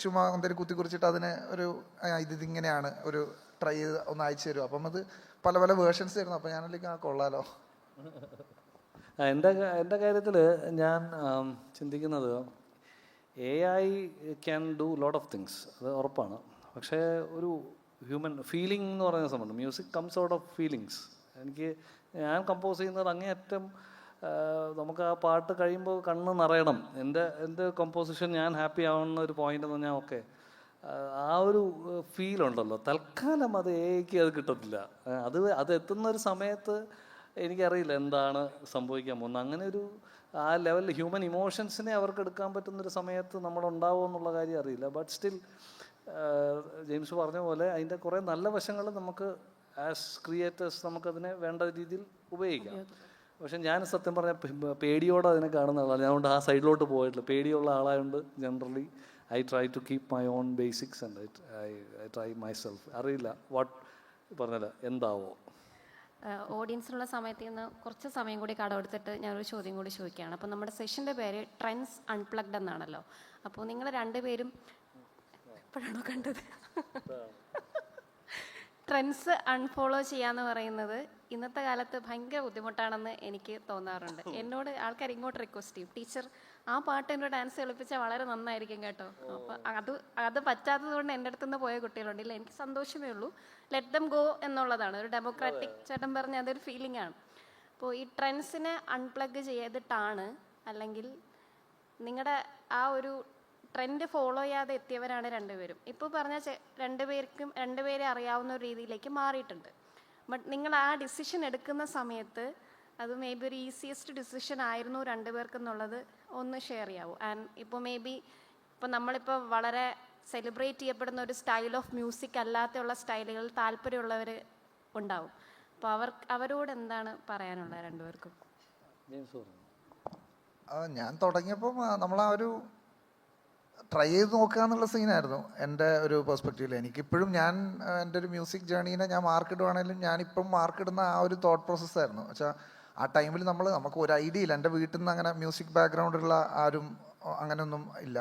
ചുമ്മാ എന്തെങ്കിലും കുത്തി കുറിച്ചിട്ട് അതിനെ ഒരു ഇതിങ്ങനെയാണ് ഒരു ട്രൈ ചെയ്ത് ഒന്ന് അയച്ചു തരും. അപ്പം അത് പല പല വേർഷൻസ് തരുന്നു. അപ്പം ഞാനല്ലെങ്കിൽ കൊള്ളാലോ. എൻ്റെ കാര്യത്തിൽ ഞാൻ ചിന്തിക്കുന്നത് AI can do lot of things, അത് ഉറപ്പാണ്. പക്ഷേ ഒരു ഹ്യൂമൻ ഫീലിംഗ് എന്ന് പറയുന്ന സംഭവം, music comes out of feelings. ഞാൻ കമ്പോസ് ചെയ്യുന്നത് അങ്ങേയറ്റം നമുക്ക് ആ പാട്ട് കഴിയുമ്പോൾ കണ്ണ് നിറയണം. എൻ്റെ കമ്പോസിഷൻ ഞാൻ ഹാപ്പി ആവുന്ന ഒരു പോയിന്റ് എന്ന് പറഞ്ഞാൽ ഓക്കെ ആ ഒരു ഫീലുണ്ടല്ലോ, തൽക്കാലം അത് AI അത് കിട്ടത്തില്ല. അത് എത്തുന്ന ഒരു സമയത്ത് എനിക്കറിയില്ല എന്താണ് സംഭവിക്കാൻ പോകുന്നത്. അങ്ങനെ ഒരു ആ ലെവലിൽ ഹ്യൂമൻ ഇമോഷൻസിനെ അവർക്ക് എടുക്കാൻ പറ്റുന്നൊരു സമയത്ത് നമ്മളുണ്ടാവുമോ എന്നുള്ള കാര്യം അറിയില്ല. ബട്ട് സ്റ്റിൽ ജെയിംസ് പറഞ്ഞ പോലെ അതിൻ്റെ കുറേ നല്ല വശങ്ങൾ നമുക്ക് ആസ് ക്രിയേറ്റേഴ്സ് നമുക്കതിനെ വേണ്ട രീതിയിൽ ഉപയോഗിക്കാം. പക്ഷെ ഞാൻ സത്യം പറഞ്ഞാൽ പേടിയോടെ അതിനെ കാണുന്ന ആളാണ്. ഞാനുകൊണ്ട് ആ സൈഡിലോട്ട് പോയിട്ടില്ല. പേടിയുള്ള ആളായതുകൊണ്ട് generally I try to keep my own basics and I try myself. അറിയില്ല വാട്ട് പറഞ്ഞല്ലോ എന്താവോ. ഓഡിയൻസിനുള്ള സമയത്ത് നിന്ന് കുറച്ച് സമയം കൂടി കടമെടുത്തിട്ട് ഞാനൊരു ചോദ്യം കൂടി ചോദിക്കുകയാണ്. അപ്പോൾ നമ്മുടെ സെഷൻ്റെ പേര് ട്രെൻഡ്സ് അൺപ്ലഗ്ഡ് എന്നാണല്ലോ. അപ്പോൾ നിങ്ങൾ രണ്ടുപേരും എപ്പോഴാണോ കണ്ടത് ട്രെൻഡ്സ് അൺഫോളോ ചെയ്യാന്ന് പറയുന്നത് ഇന്നത്തെ കാലത്ത് ഭയങ്കര ബുദ്ധിമുട്ടാണെന്ന് എനിക്ക് തോന്നാറുണ്ട്. എന്നോട് ആൾക്കാർ ഇങ്ങോട്ട് റിക്വസ്റ്റ് ചെയ്യും, ടീച്ചർ ആ പാട്ട് എന്നോട് ഡാൻസ് കളിപ്പിച്ചാൽ വളരെ നന്നായിരിക്കും കേട്ടോ. അപ്പോൾ അത് പറ്റാത്തത് കൊണ്ട് എൻ്റെ അടുത്ത് നിന്ന് പോയ കുട്ടികളുണ്ട്. ഇല്ല, എനിക്ക് സന്തോഷമേ ഉള്ളൂ, ലെറ്റ് ദം ഗോ എന്നുള്ളതാണ്. ഒരു ഡെമോക്രാറ്റിക് ചേട്ടൻ പറഞ്ഞ അതൊരു ഫീലിംഗ് ആണ്. അപ്പോൾ ഈ ട്രെൻഡ്സിനെ അൺപ്ലഗ് ചെയ്തിട്ടാണ്, അല്ലെങ്കിൽ നിങ്ങളുടെ ആ ഒരു ട്രെൻഡ് ഫോളോ ചെയ്യാതെ എത്തിയവരാണ് രണ്ടുപേരും. ഇപ്പോൾ പറഞ്ഞ രണ്ടുപേരെ അറിയാവുന്ന ഒരു രീതിയിലേക്ക് മാറിയിട്ടുണ്ട്. ബട്ട് നിങ്ങൾ ആ ഡിസിഷൻ എടുക്കുന്ന സമയത്ത് അത് മേ ബി ഒരു ഈസിയസ്റ്റ് ഡിസിഷൻ ആയിരുന്നു രണ്ടുപേർക്കെന്നുള്ളത് ഒന്ന് ഷെയർ ചെയ്യാവൂ. ആൻഡ് ഇപ്പോൾ മേ ബി ഇപ്പോൾ നമ്മളിപ്പോൾ വളരെ സെലിബ്രേറ്റ് ചെയ്യപ്പെടുന്ന ഒരു സ്റ്റൈൽ ഓഫ് മ്യൂസിക് അല്ലാത്തുള്ള സ്റ്റൈലുകളിൽ താല്പര്യമുള്ളവർ ഉണ്ടാവും. അപ്പോൾ അവരോട് എന്താണ് പറയാനുള്ളത് രണ്ടുപേർക്കും? ഞാൻ തുടങ്ങിയപ്പം നമ്മൾ ആ ഒരു ട്രൈ ചെയ്ത് നോക്കുക എന്നുള്ള സീനായിരുന്നു എൻ്റെ ഒരു പെർസ്പെക്റ്റീവിൽ. എനിക്കിപ്പോഴും എൻ്റെ ഒരു മ്യൂസിക് ജേണീനെ ഞാൻ മാർക്കിടുവാണെങ്കിലും ഞാനിപ്പം മാർക്കിടുന്ന ആ ഒരു തോട്ട് പ്രോസസ്സായിരുന്നു. വെച്ചാൽ ആ ടൈമിൽ നമുക്ക് ഒരു ഐഡിയ ഇല്ല. എൻ്റെ വീട്ടിൽ നിന്ന് അങ്ങനെ മ്യൂസിക് ബാക്ക്ഗ്രൗണ്ടുള്ള ആരും അങ്ങനെയൊന്നും ഇല്ല.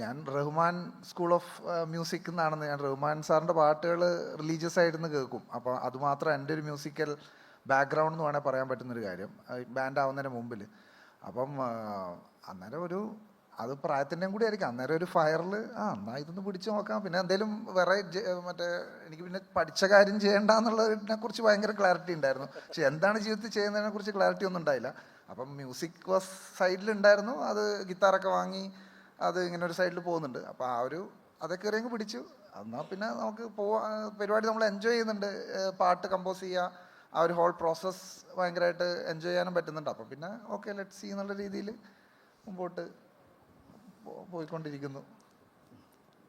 ഞാൻ റഹ്മാൻ സ്കൂൾ ഓഫ് മ്യൂസിക് എന്നാണെന്ന്, ഞാൻ റഹ്മാൻ സാറിൻ്റെ പാട്ടുകൾ റിലീജിയസ് ആയിട്ടിരുന്ന് കേൾക്കും. അപ്പോൾ അതുമാത്രം എൻ്റെ ഒരു മ്യൂസിക്കൽ ബാക്ക്ഗ്രൗണ്ട് എന്ന് വേണേൽ പറയാൻ പറ്റുന്നൊരു കാര്യം ബാൻഡ് ആവുന്നതിന് മുമ്പിൽ. അപ്പം അന്നേരം അത് പ്രായത്തിൻ്റെയും കൂടി ആയിരിക്കും. അന്നേരം ഒരു ഫയറിൽ എന്നാൽ ഇതൊന്ന് പിടിച്ചു നോക്കാം, പിന്നെ എന്തെങ്കിലും വേറെ എനിക്ക് പിന്നെ പഠിച്ച കാര്യം ചെയ്യേണ്ട എന്നുള്ളതിനെ കുറിച്ച് ഭയങ്കര ക്ലാരിറ്റി ഉണ്ടായിരുന്നു. പക്ഷെ എന്താണ് ജീവിതത്തിൽ ചെയ്യുന്നതിനെ കുറിച്ച് ക്ലാരിറ്റി ഒന്നും ഉണ്ടായില്ല. അപ്പം മ്യൂസിക് വാസ് സൈഡിലുണ്ടായിരുന്നു. അത് ഗിത്താറൊക്കെ വാങ്ങി അത് ഇങ്ങനെ ഒരു സൈഡിൽ പോകുന്നുണ്ട്. അപ്പോൾ അതൊക്കെ എറിയങ്ങ് പിടിച്ചു. എന്നാൽ പിന്നെ നമുക്ക് പരിപാടി നമ്മൾ എൻജോയ് ചെയ്യുന്നുണ്ട്. പാട്ട് കമ്പോസ് ചെയ്യുക, ആ ഒരു ഹോൾ പ്രോസസ്സ് ഭയങ്കരമായിട്ട് എൻജോയ് ചെയ്യാനും പറ്റുന്നുണ്ട്. അപ്പം പിന്നെ ഓക്കെ ലെറ്റ്സ് സീ എന്നുള്ള രീതിയിൽ മുമ്പോട്ട് പോയിക്കൊണ്ടിരിക്കുന്നു.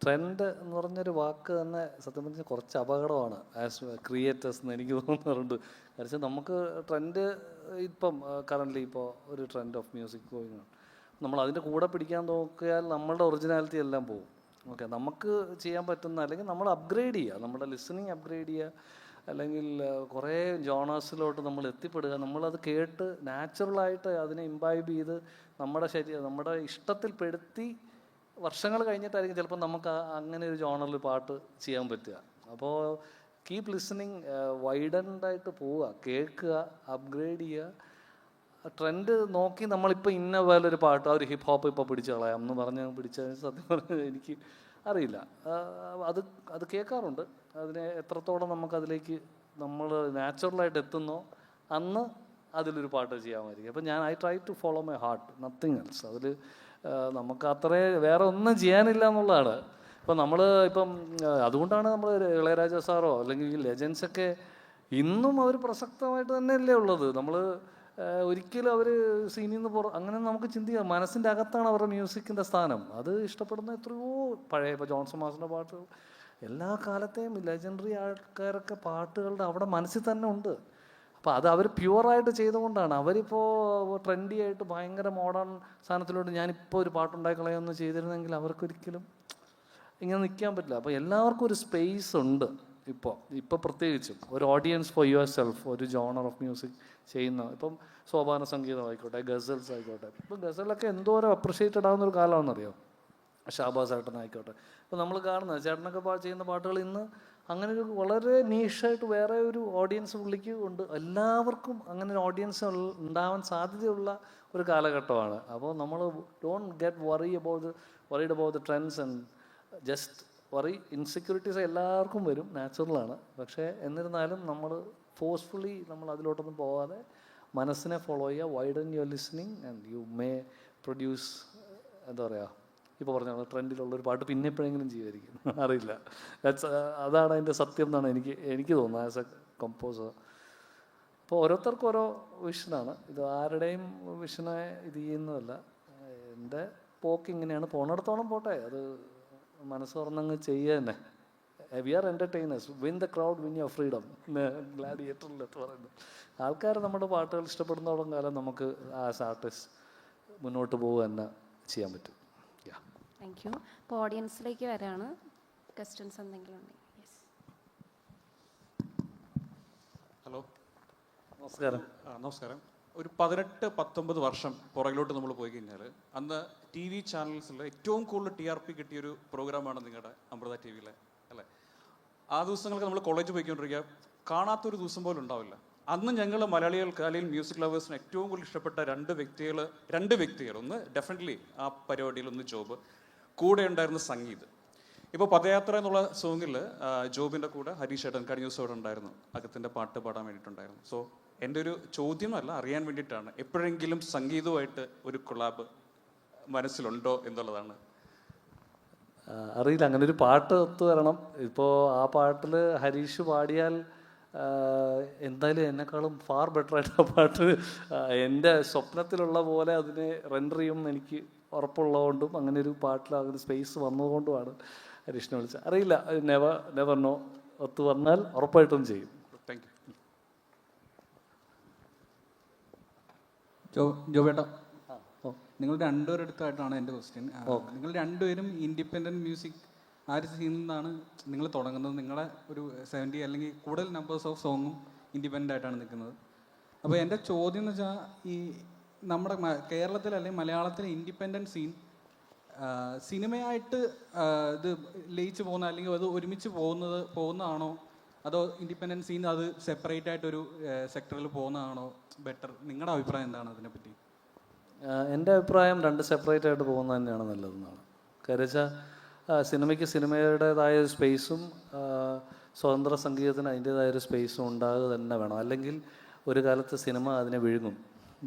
ട്രെൻഡ് എന്ന് പറഞ്ഞൊരു വാക്ക് തന്നെ സത്യം പറഞ്ഞാൽ കുറച്ച് അപകടമാണ് ആസ് ക്രിയേറ്റേഴ്സ് എന്ന് എനിക്ക് തോന്നാറുണ്ട്. കാരണം നമുക്ക് ട്രെൻഡ് ഇപ്പം കറൻ്റ്ലി ഇപ്പോൾ ഒരു ട്രെൻഡ് ഓഫ് മ്യൂസിക് ഗോയിങ് ആണ്. നമ്മൾ അതിൻ്റെ കൂടെ പിടിക്കാൻ നോക്കിയാൽ നമ്മളുടെ ഒറിജിനാലിറ്റി എല്ലാം പോകും. ഓക്കെ, നമുക്ക് ചെയ്യാൻ പറ്റുന്ന അല്ലെങ്കിൽ നമ്മൾ അപ്ഗ്രേഡ് ചെയ്യുക, നമ്മുടെ ലിസണിങ് അപ്ഗ്രേഡ് ചെയ്യുക, അല്ലെങ്കിൽ കുറേ ജോണേഴ്സിലോട്ട് നമ്മൾ എത്തിപ്പെടുക. നമ്മളത് കേട്ട് നാച്ചുറലായിട്ട് അതിനെ ഇംബൈബ് ചെയ്ത് നമ്മുടെ ഇഷ്ടത്തിൽപ്പെടുത്തി വർഷങ്ങൾ കഴിഞ്ഞിട്ടായിരിക്കും ചിലപ്പോൾ നമുക്ക് അങ്ങനെ ഒരു ജോണറിൽ പാട്ട് ചെയ്യാൻ പറ്റുക. അപ്പോൾ കീപ് ലിസണിങ്, വൈഡൻഡായിട്ട് പോവുക, കേൾക്കുക, അപ്ഗ്രേഡ് ചെയ്യുക. ട്രെൻഡ് നോക്കി നമ്മളിപ്പോൾ ഇന്ന പോലൊരു പാട്ട് ഒരു ഹിപ്പ് ഹോപ്പ് ഇപ്പോൾ പിടിച്ച് കളയാം എന്ന് പറഞ്ഞ് പിടിച്ച സത്യം പറഞ്ഞാൽ എനിക്ക് അറിയില്ല. അത് കേൾക്കാറുണ്ട്. അതിനെ എത്രത്തോളം നമുക്കതിലേക്ക് നമ്മൾ നാച്ചുറലായിട്ട് എത്തുന്നോ അന്ന് അതിലൊരു പാട്ട് ചെയ്യാമായിരിക്കും. അപ്പം I try to follow my heart, nothing else. അതിൽ നമുക്ക് അത്രേ വേറെ ഒന്നും ചെയ്യാനില്ല എന്നുള്ളതാണ്. ഇപ്പം അതുകൊണ്ടാണ് നമ്മൾ ഇളയരാജ സാറോ അല്ലെങ്കിൽ ലെജൻസൊക്കെ ഇന്നും അവർ പ്രസക്തമായിട്ട് തന്നെയല്ലേ ഉള്ളത്. നമ്മൾ ഒരിക്കലും അവർ സീനിൽ നിന്ന് അങ്ങനെ നമുക്ക് ചിന്തിക്കാം. മനസ്സിൻ്റെ അകത്താണ് അവരുടെ മ്യൂസിക്കിൻ്റെ സ്ഥാനം. അത് ഇഷ്ടപ്പെടുന്ന എത്രയോ പഴയ ഇപ്പോൾ ജോൺസൺ മാസ്റ്ററിൻ്റെ പാട്ടുകൾ എല്ലാ കാലത്തെയും ലെജൻഡറി ആൾക്കാരൊക്കെ പാട്ടുകളുടെ അവിടെ മനസ്സിൽ തന്നെ ഉണ്ട്. അപ്പോൾ അത് അവർ പ്യുവറായിട്ട് ചെയ്തുകൊണ്ടാണ്. അവരിപ്പോൾ ട്രെൻഡി ആയിട്ട് ഭയങ്കര മോഡേൺ സാധനത്തിലോട്ട് ഞാനിപ്പോൾ ഒരു പാട്ടുണ്ടാക്കളയെന്ന് ചെയ്തിരുന്നെങ്കിൽ അവർക്കൊരിക്കലും ഇങ്ങനെ നിൽക്കാൻ പറ്റില്ല. അപ്പോൾ എല്ലാവർക്കും ഒരു സ്പേസ് ഉണ്ട്. ഇപ്പോൾ പ്രത്യേകിച്ചും ഒരു ഓഡിയൻസ് ഫോർ യുവർ സെൽഫ്, ഒരു ജോണർ ഓഫ് മ്യൂസിക് ചെയ്യുന്ന ഇപ്പം സോപാന സംഗീതം ആയിക്കോട്ടെ, ഗസൽസ് ആയിക്കോട്ടെ. ഇപ്പം ഗസലൊക്കെ എന്തോരം അപ്രിഷ്യേറ്റഡ് ആവുന്നൊരു കാലമാണെന്നറിയോ. ഷാബാസ് ചേട്ടനായിക്കോട്ടെ. ഇപ്പോൾ നമ്മൾ കാണുന്നത് ചേട്ടനൊക്കെ ചെയ്യുന്ന പാട്ടുകൾ ഇന്ന് അങ്ങനെ ഒരു വളരെ നീഷായിട്ട് വേറെ ഒരു ഓഡിയൻസ് പുള്ളിക്ക് ഉണ്ട്. എല്ലാവർക്കും അങ്ങനെ ഒരു ഓഡിയൻസ് ഉണ്ടാവാൻ സാധ്യതയുള്ള ഒരു കാലഘട്ടമാണ്. അപ്പോൾ നമ്മൾ don't get worried about the trends and just insecurities എല്ലാവർക്കും വരും, നാച്ചുറലാണ്. പക്ഷേ എന്നിരുന്നാലും നമ്മൾ ഫോഴ്സ്ഫുള്ളി നമ്മൾ അതിലോട്ടൊന്നും പോകാതെ മനസ്സിനെ ഫോളോ ചെയ്യുക, widen your listening and you may produce എന്താ പറയുക ഇപ്പോൾ പറഞ്ഞ ട്രെൻഡിലുള്ളൊരു പാട്ട് പിന്നെ എപ്പോഴെങ്കിലും ചെയ്യുമായിരിക്കും, അറിയില്ല. അതാണ് അതിൻ്റെ സത്യം എന്നാണ് എനിക്ക് തോന്നുന്നത് ആസ് എ കമ്പോസർ. അപ്പോൾ ഓരോരുത്തർക്കും ഓരോ വിഷനാണ്. ഇത് ആരുടെയും വിഷനെ ഇത് ചെയ്യുന്നതല്ല. എൻ്റെ പോക്ക് ഇങ്ങനെയാണ്, പോണിടത്തോളം പോട്ടെ. അത് മനസ്സ് തുറന്നങ്ങ് ചെയ്യുക തന്നെ. We are entertainers, win the crowd win your freedom, ഗ്ലാഡിയേറ്ററിലെന്ന് പറയുന്നത്. ആൾക്കാർ നമ്മുടെ പാട്ടുകൾ ഇഷ്ടപ്പെടുന്നതോളം കാലം നമുക്ക് ആസ് ആർട്ടിസ്റ്റ് മുന്നോട്ട് പോവുക തന്നെ ചെയ്യാൻ പറ്റും. Thank you. അപ്പോൾ ഓഡിയൻസിലേക്ക് വരാണ്. ക്വസ്റ്റ്യൻസ് എന്തെങ്കിലും ഉണ്ടെങ്കിൽ. യെസ്. ഹലോ, നമസ്കാരം. നമസ്കാരം. ഒരു 18-19 വർഷം പുറകിലോട്ട് നമ്മൾ പോയി കഴിഞ്ഞാൽ അന്ന് TV ചാനൽസിൽ ഏറ്റവും കൂടുതൽ TRP കിട്ടിയൊരു പ്രോഗ്രാമാണ് നിങ്ങളുടെ അമൃത TVയിലെ, അല്ലേ? ആ ദിവസങ്ങൾക്ക് നമ്മൾ കോളേജ് പോയിക്കൊണ്ടിരിക്കുക, കാണാത്തൊരു ദിവസം പോലും ഉണ്ടാവില്ല. അന്ന് ഞങ്ങൾ മലയാളികൾക്ക് അല്ലെങ്കിൽ മ്യൂസിക് ലവേഴ്സിന് ഏറ്റവും കൂടുതൽ ഇഷ്ടപ്പെട്ട രണ്ട് വ്യക്തികൾ ഒന്ന് ഡെഫിനറ്റ്ലി ആ പരിപാടിയിൽ ഒന്ന് ജോബ്, കൂടെ ഉണ്ടായിരുന്ന സംഗീത്. ഇപ്പോൾ പദയാത്ര എന്നുള്ള സോങ്ങിൽ ജോബിൻ്റെ കൂടെ ഹരീഷ് ചേട്ടൻ കഴിഞ്ഞ ദിവസം ഇവിടെ ഉണ്ടായിരുന്നു, അകത്തിൻ്റെ പാട്ട് പാടാൻ വേണ്ടിയിട്ടുണ്ടായിരുന്നു. സോ എൻ്റെ ഒരു ചോദ്യമല്ല, അറിയാൻ വേണ്ടിയിട്ടാണ്, എപ്പോഴെങ്കിലും സംഗീതവുമായിട്ട് ഒരു കൊളാബ് മനസ്സിലുണ്ടോ എന്നുള്ളതാണ്. അറിയില്ല, അങ്ങനെ ഒരു പാട്ട് ഒത്തു വരണം. ഇപ്പോൾ ആ പാട്ടിൽ ഹരീഷ് പാടിയാൽ എന്തായാലും എന്നെക്കാളും ഫാർ ബെറ്റർ ആയിട്ട് ആ പാട്ട് എൻ്റെ സ്വപ്നത്തിലുള്ള പോലെ അതിനെ റെൻഡർ ചെയ്യുമെന്ന് എനിക്ക് ഉറപ്പുള്ളതുകൊണ്ടും അങ്ങനെ ഒരു പാട്ടിൽ അതിന് സ്പേസ് വന്നതുകൊണ്ടുമാണ് ഹരീഷിനെ വിളിച്ചത്. അറിയില്ല, നെവർ നോ. ഒത്തു വന്നാൽ ഉറപ്പായിട്ടും ചെയ്യും. Thank you. ജോബേട്ട, നിങ്ങൾ രണ്ടുപേരുടെ അടുത്തായിട്ടാണ് എൻ്റെ ക്വസ്റ്റ്യൻ. നിങ്ങൾ രണ്ടുപേരും ഇൻഡിപെൻഡൻറ്റ് മ്യൂസിക് ആ ഒരു സീനിൽ നിന്നാണ് നിങ്ങൾ തുടങ്ങുന്നത്. നിങ്ങളെ ഒരു 70 അല്ലെങ്കിൽ കൂടുതൽ നമ്പേഴ്സ് ഓഫ് സോങ്ങും ഇൻഡിപെൻഡൻ്റ് ആയിട്ടാണ് നിൽക്കുന്നത്. അപ്പോൾ എൻ്റെ ചോദ്യം എന്ന് വെച്ചാൽ, ഈ നമ്മുടെ കേരളത്തിൽ അല്ലെങ്കിൽ മലയാളത്തിലെ ഇൻഡിപെൻഡൻറ്റ് സീൻ സിനിമയായിട്ട് ഇത് ലയിച്ച് പോകുന്ന അല്ലെങ്കിൽ അത് ഒരുമിച്ച് പോകുന്നതാണോ, അതോ ഇൻഡിപെൻഡൻറ്റ് സീൻ അത് സെപ്പറേറ്റ് ആയിട്ടൊരു സെക്ടറിൽ പോകുന്നതാണോ ബെറ്റർ? നിങ്ങളുടെ അഭിപ്രായം എന്താണ് അതിനെപ്പറ്റി? എൻ്റെ അഭിപ്രായം രണ്ട് സെപ്പറേറ്റ് ആയിട്ട് പോകുന്നത് തന്നെയാണ് നല്ലതെന്നാണ്. കാര്യം വെച്ചാൽ സിനിമയ്ക്ക് സിനിമയുടേതായ ഒരു സ്പേസും സ്വതന്ത്ര സംഗീതത്തിന് അതിൻ്റേതായൊരു സ്പേസും ഉണ്ടാകുക തന്നെ വേണം. അല്ലെങ്കിൽ ഒരു കാലത്ത് സിനിമ അതിനെ വിഴുങ്ങും.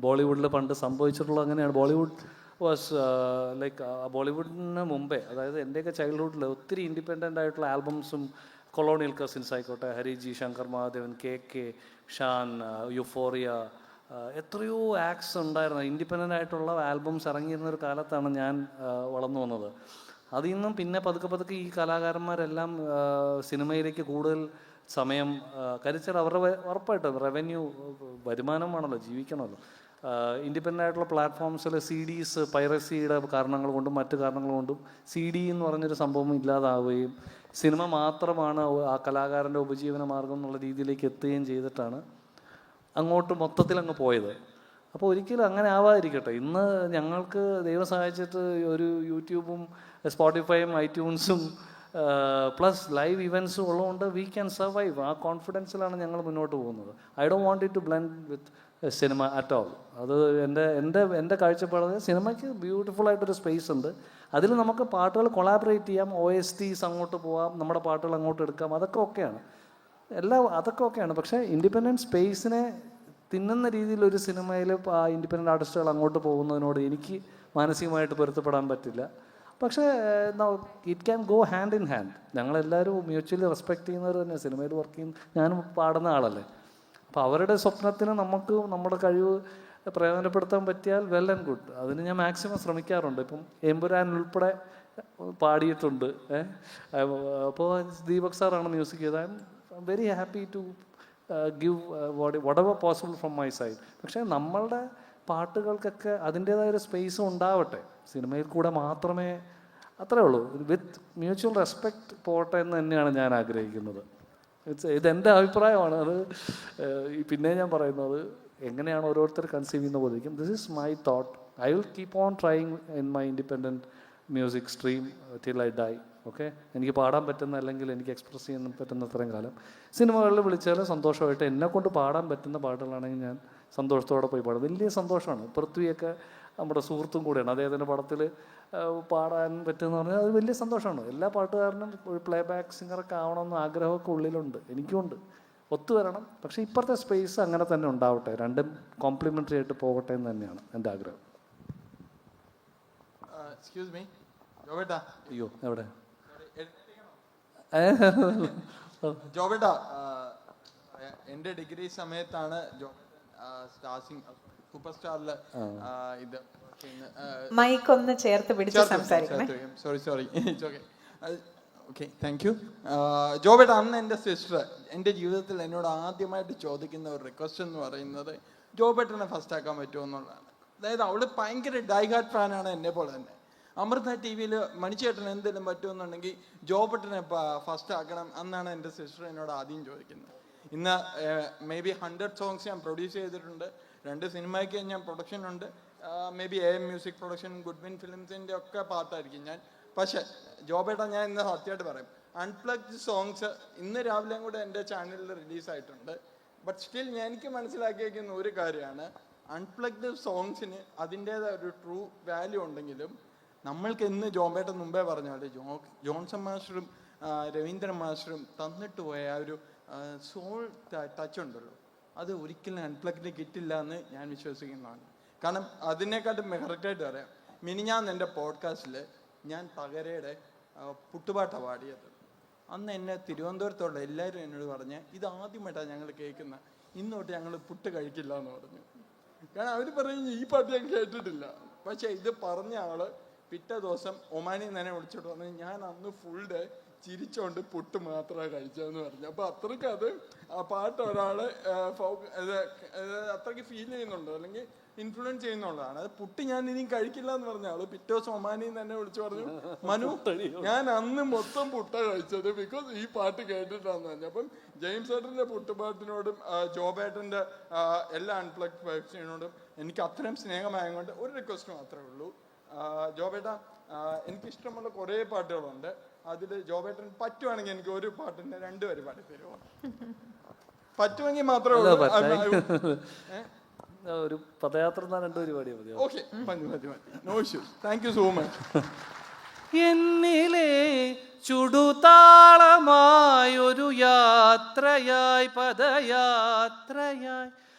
ബോളിവുഡിൽ പണ്ട് സംഭവിച്ചിട്ടുള്ളത് അങ്ങനെയാണ്. ബോളിവുഡ് വാസ് ലൈക്ക് ബോളിവുഡിന് മുമ്പേ, അതായത് എൻ്റെയൊക്കെ ചൈൽഡ്ഹുഡിൽ ഒത്തിരി ഇൻഡിപെൻഡൻ്റ് ആയിട്ടുള്ള ആൽബംസും കൊളോണിയൽ കസിൻസ് ആയിക്കോട്ടെ, ഹരിജി, ശങ്കർ മഹാദേവൻ, KK, ഷാൻ, യുഫോറിയ, എത്രയോ ആക്ട്സ് ഉണ്ടായിരുന്നു. ഇൻഡിപെൻഡൻ്റ് ആയിട്ടുള്ള ആൽബംസ് ഇറങ്ങിയിരുന്ന ഒരു കാലത്താണ് ഞാൻ വളർന്നു വന്നത്. അതിൽ നിന്നും പിന്നെ പതുക്കെ പതുക്കെ ഈ കലാകാരന്മാരെല്ലാം സിനിമയിലേക്ക് കൂടുതൽ സമയം കരിച്ചാൽ അവരുടെ ഉറപ്പായിട്ടും റവന്യൂ വരുമാനമാണല്ലോ, ജീവിക്കണമല്ലോ. ഇൻഡിപെൻഡൻ്റ് ആയിട്ടുള്ള പ്ലാറ്റ്ഫോംസിൽ CDs പൈറസിയുടെ കാരണങ്ങൾ കൊണ്ടും മറ്റു കാരണങ്ങൾ കൊണ്ടും CD എന്ന് പറഞ്ഞൊരു സംഭവം ഇല്ലാതാവുകയും സിനിമ മാത്രമാണ് ആ കലാകാരൻ്റെ ഉപജീവന മാർഗം എന്നുള്ള രീതിയിലേക്ക് എത്തുകയും ചെയ്തിട്ടാണ് അങ്ങോട്ട് മൊത്തത്തിൽ അങ്ങ് പോയത്. അപ്പോൾ ഒരിക്കലും അങ്ങനെ ആവാതിരിക്കട്ടെ. ഇന്ന് ഞങ്ങൾക്ക് ദൈവം സഹായിച്ചിട്ട് ഒരു യൂട്യൂബും സ്പോട്ടിഫൈയും ഐറ്റ്യൂൺസും പ്ലസ് ലൈവ് ഇവൻറ്റ്സും ഉള്ളതുകൊണ്ട് വി ക്യാൻ സർവൈവ്. ആ കോൺഫിഡൻസിലാണ് ഞങ്ങൾ മുന്നോട്ട് പോകുന്നത്. I don't want it to blend with cinema at all. അത് എൻ്റെ കാഴ്ചപ്പാട് സിനിമയ്ക്ക് ബ്യൂട്ടിഫുൾ ആയിട്ടൊരു സ്പേസ് ഉണ്ട്. അതിൽ നമുക്ക് പാട്ടുകൾ കൊളാബറേറ്റ് ചെയ്യാം, OSTs അങ്ങോട്ട് പോവാം, നമ്മുടെ പാട്ടുകൾ അങ്ങോട്ട് എടുക്കാം, അതൊക്കെ ഓക്കെയാണ്, അതൊക്കെ ഓക്കെയാണ്. പക്ഷേ ഇൻഡിപെൻഡൻറ്റ് സ്പേസിനെ തിന്നുന്ന രീതിയിൽ ഒരു സിനിമയിൽ ഇൻഡിപെൻഡൻ്റ് ആർട്ടിസ്റ്റുകൾ അങ്ങോട്ട് പോകുന്നതിനോട് എനിക്ക് മാനസികമായിട്ട് പൊരുത്തപ്പെടാൻ പറ്റില്ല. പക്ഷേ it can go hand in hand. ഞങ്ങളെല്ലാവരും മ്യൂച്വലി റെസ്പെക്റ്റ് ചെയ്യുന്നവർ തന്നെ. സിനിമയിൽ വർക്ക് ചെയ്യുന്ന ഞാനും പാടുന്ന ആളല്ലേ. അപ്പോൾ അവരുടെ സ്വപ്നത്തിന് നമുക്ക് നമ്മുടെ കഴിവ് പ്രയോജനപ്പെടുത്താൻ പറ്റിയാൽ വെൽ ആൻഡ് ഗുഡ്. അതിന് ഞാൻ മാക്സിമം ശ്രമിക്കാറുണ്ട്. ഇപ്പം എമ്പുരാൻ ഉൾപ്പെടെ പാടിയിട്ടുണ്ട്. അപ്പോൾ ദീപക് സാറാണ് മ്യൂസിക് ചെയ്തത്. I'm very happy to give whatever possible from my side. പക്ഷേ നമ്മളുടെ പാട്ടുകൾക്കൊക്കെ അതിൻ്റേതായൊരു സ്പേസ് ഉണ്ടാവട്ടെ. സിനിമയിൽ കൂടെ മാത്രമേ, അത്രേ ഉള്ളൂ. വിത്ത് മ്യൂച്വൽ റെസ്പെക്റ്റ് പോട്ടെ എന്ന് തന്നെയാണ് ഞാൻ ആഗ്രഹിക്കുന്നത്. ഇതെൻ്റെ അഭിപ്രായമാണ്. അത് പിന്നെ ഞാൻ പറയുന്നത് എങ്ങനെയാണ് ഓരോരുത്തർ കൺസീവ് ചെയ്യുന്ന പോലെയിരിക്കും. This is my thought. I will keep on trying in my independent music stream till I die. Okay, എനിക്ക് പാടാൻ പറ്റുന്ന അല്ലെങ്കിൽ എനിക്ക് എക്സ്പ്രസ് ചെയ്യാൻ പറ്റുന്ന അത്രയും കാലം സിനിമകളിൽ വിളിച്ചാലും സന്തോഷമായിട്ട് എന്നെക്കൊണ്ട് പാടാൻ പറ്റുന്ന പാട്ടുകളാണെങ്കിൽ ഞാൻ സന്തോഷത്തോടെ പോയി പാടും. വലിയ സന്തോഷമാണ്. പൃഥ്വിയൊക്കെ നമ്മുടെ സുഹൃത്തും കൂടെയാണ്. അദ്ദേഹത്തിൻ്റെ പടത്തിൽ പാടാൻ പറ്റുമെന്ന് പറഞ്ഞാൽ അത് വലിയ സന്തോഷമാണ്. എല്ലാ പാട്ടുകാരനും ഒരു പ്ലേ ബാക്ക് സിംഗറൊക്കെ ആവണമെന്ന് ആഗ്രഹമൊക്കെ ഉള്ളിലുണ്ട്, എനിക്കുമുണ്ട്. ഒത്തുവരണം. പക്ഷേ ഇപ്പോഴത്തെ സ്പേസ് അങ്ങനെ തന്നെ ഉണ്ടാവട്ടെ. രണ്ടും കോംപ്ലിമെൻ്ററി ആയിട്ട് പോകട്ടെ എന്ന് തന്നെയാണ് എൻ്റെ ആഗ്രഹം. എക്സ്ക്യൂസ് മീ ജോബേട്ടാ. അയ്യോ, എവിടെ ജോബേട്ടാ, എൻ്റെ ഡിഗ്രി സമയത്താണ് സൂപ്പർ സ്റ്റാറിൽ ഇത് മൈക്ക് ഒന്ന് ചേർത്ത് പിടിച്ച് സംസാരിക്കണേ. Sorry okay, thank you. ജോബേട്ടാ, അന്ന് എൻ്റെ സിസ്റ്റർ എൻ്റെ ജീവിതത്തിൽ എന്നോട് ആദ്യമായിട്ട് ചോദിക്കുന്ന ഒരു റിക്വസ്റ്റ് എന്ന് പറയുന്നത് ജോബേട്ടനെ ഫസ്റ്റ് ആക്കാൻ പറ്റുമോ എന്നുള്ളതാണ്. അതായത് അവൾ ഭയങ്കര ഡൈഹാർട്ട് ഫാനാണ്, എന്നെ പോലെ തന്നെ. അമൃത TV-യിൽ മണിച്ചേട്ടൻ എന്തെങ്കിലും പറ്റുമെന്നുണ്ടെങ്കിൽ ജോബേട്ടനെ ഫസ്റ്റ് ആക്കണം എന്നാണ് എൻ്റെ സിസ്റ്റർ എന്നോട് ആദ്യം ചോദിക്കുന്നത്. ഇന്ന് മേ ബി 100 സോങ്സ് ഞാൻ പ്രൊഡ്യൂസ് ചെയ്തിട്ടുണ്ട്. 2 സിനിമയ്ക്ക് ഞാൻ പ്രൊഡക്ഷൻ ഉണ്ട്. May be AM music production, Goodwin ഫിലിംസിൻ്റെ ഒക്കെ പാർട്ടായിരിക്കും ഞാൻ. പക്ഷേ ജോബേട്ട, ഞാൻ ഇന്ന് സത്യമായിട്ട് പറയും, അൺപ്ലഗ്ഡ് സോങ്സ് ഇന്ന് രാവിലെയും കൂടെ എൻ്റെ ചാനലിൽ റിലീസായിട്ടുണ്ട്. ബട്ട് സ്റ്റിൽ എനിക്ക് മനസ്സിലാക്കിയിരിക്കുന്ന ഒരു കാര്യമാണ്, അൺപ്ലഗ്ഡ് സോങ്സിന് അതിൻ്റേതായ ഒരു ട്രൂ വാല്യൂ ഉണ്ടെങ്കിലും നമ്മൾക്ക് ഇന്ന് ജോബേട്ടൻ മുമ്പേ പറഞ്ഞ പോലെ ജോൺസൺ മാസ്റ്ററും രവീന്ദ്രൻ മാസ്റ്ററും തന്നിട്ട് പോയ ആ ഒരു സോൾ ടച്ച് ഉണ്ടല്ലോ, അത് ഒരിക്കലും അൺപ്ലഗ്ഡ് കിട്ടില്ല എന്ന് ഞാൻ വിശ്വസിക്കുന്നതാണ്. കാരണം അതിനെക്കാട്ടും കറക്റ്റായിട്ട് പറയാം, മിനിഞ്ഞാന്ന് എൻ്റെ പോഡ്കാസ്റ്റിൽ ഞാൻ തകരയുടെ പുട്ടുപാട്ടാണ് പാടിയത്. അന്ന് എന്നെ തിരുവനന്തപുരത്തുള്ള എല്ലാവരും എന്നോട് പറഞ്ഞ് ഇത് ആദ്യമായിട്ടാണ് ഞങ്ങൾ കേൾക്കുന്ന, ഇന്ന് തൊട്ട് ഞങ്ങൾ പുട്ട് കഴിക്കില്ല എന്ന് പറഞ്ഞു. കാരണം അവർ പറഞ്ഞു ഈ പാട്ട് ഞാൻ കേട്ടിട്ടില്ല. പക്ഷേ ഇത് പറഞ്ഞ ആള് പിറ്റേ ദിവസം ഒമാനിൽ നിന്ന് തന്നെ വിളിച്ചോട്ട് വന്ന് ഞാൻ അന്ന് ഫുൾ ഡേ ചിരിച്ചോണ്ട് പുട്ട് മാത്രമേ കഴിച്ചതെന്ന് പറഞ്ഞു. അപ്പോൾ അത്രയ്ക്ക് അത് ആ പാട്ട് ഒരാള് അത്രയ്ക്ക് ഫീൽ ചെയ്യുന്നുണ്ടോ അല്ലെങ്കിൽ ഇൻഫ്ലുവൻസ് ചെയ്യുന്നുള്ളതാണ്. അത് പുട്ട് ഞാൻ ഇനിയും കഴിക്കില്ല എന്ന് പറഞ്ഞ ആള് പിറ്റേ ദിവസം ഒമാനിൽ നിന്ന് തന്നെ വിളിച്ചു പറഞ്ഞു, മനു ഞാൻ അന്ന് മൊത്തം പുട്ട കഴിച്ചത് ബിക്കോസ് ഈ പാട്ട് കേട്ടിട്ടാന്ന് പറഞ്ഞു. അപ്പം ജെയിംസ് ഏട്ടൻ്റെ പുട്ടുപാട്ടിനോടും ജോബേട്ടൻ്റെ എല്ലാ അൺപ്ലഗ്ഡ് ഫാക്ഷനോടും എനിക്ക് അത്രയും സ്നേഹമായതുകൊണ്ട് ഒരു റിക്വസ്റ്റ് മാത്രമേ ഉള്ളൂ. ജോബേട്ട, എനിക്കിഷ്ടമുള്ള കുറേ പാട്ടുകളുണ്ട്. അതിൽ ജോബേട്ടൻ പറ്റുവാണെങ്കിൽ എനിക്ക് ഒരു പാട്ടിൻ്റെ 2 വരി പാടി തരുമോ? പറ്റുമെങ്കിൽ മാത്രമേ ഉള്ളൂ. ഒരു പദയാത്ര 2 പരിപാടി മതി. ഓക്കെ, മതി. No issues. Thank you so much. എന്നിലെ ചുടുതാളമായൊരു യാത്രയായി പദയാത്രയായി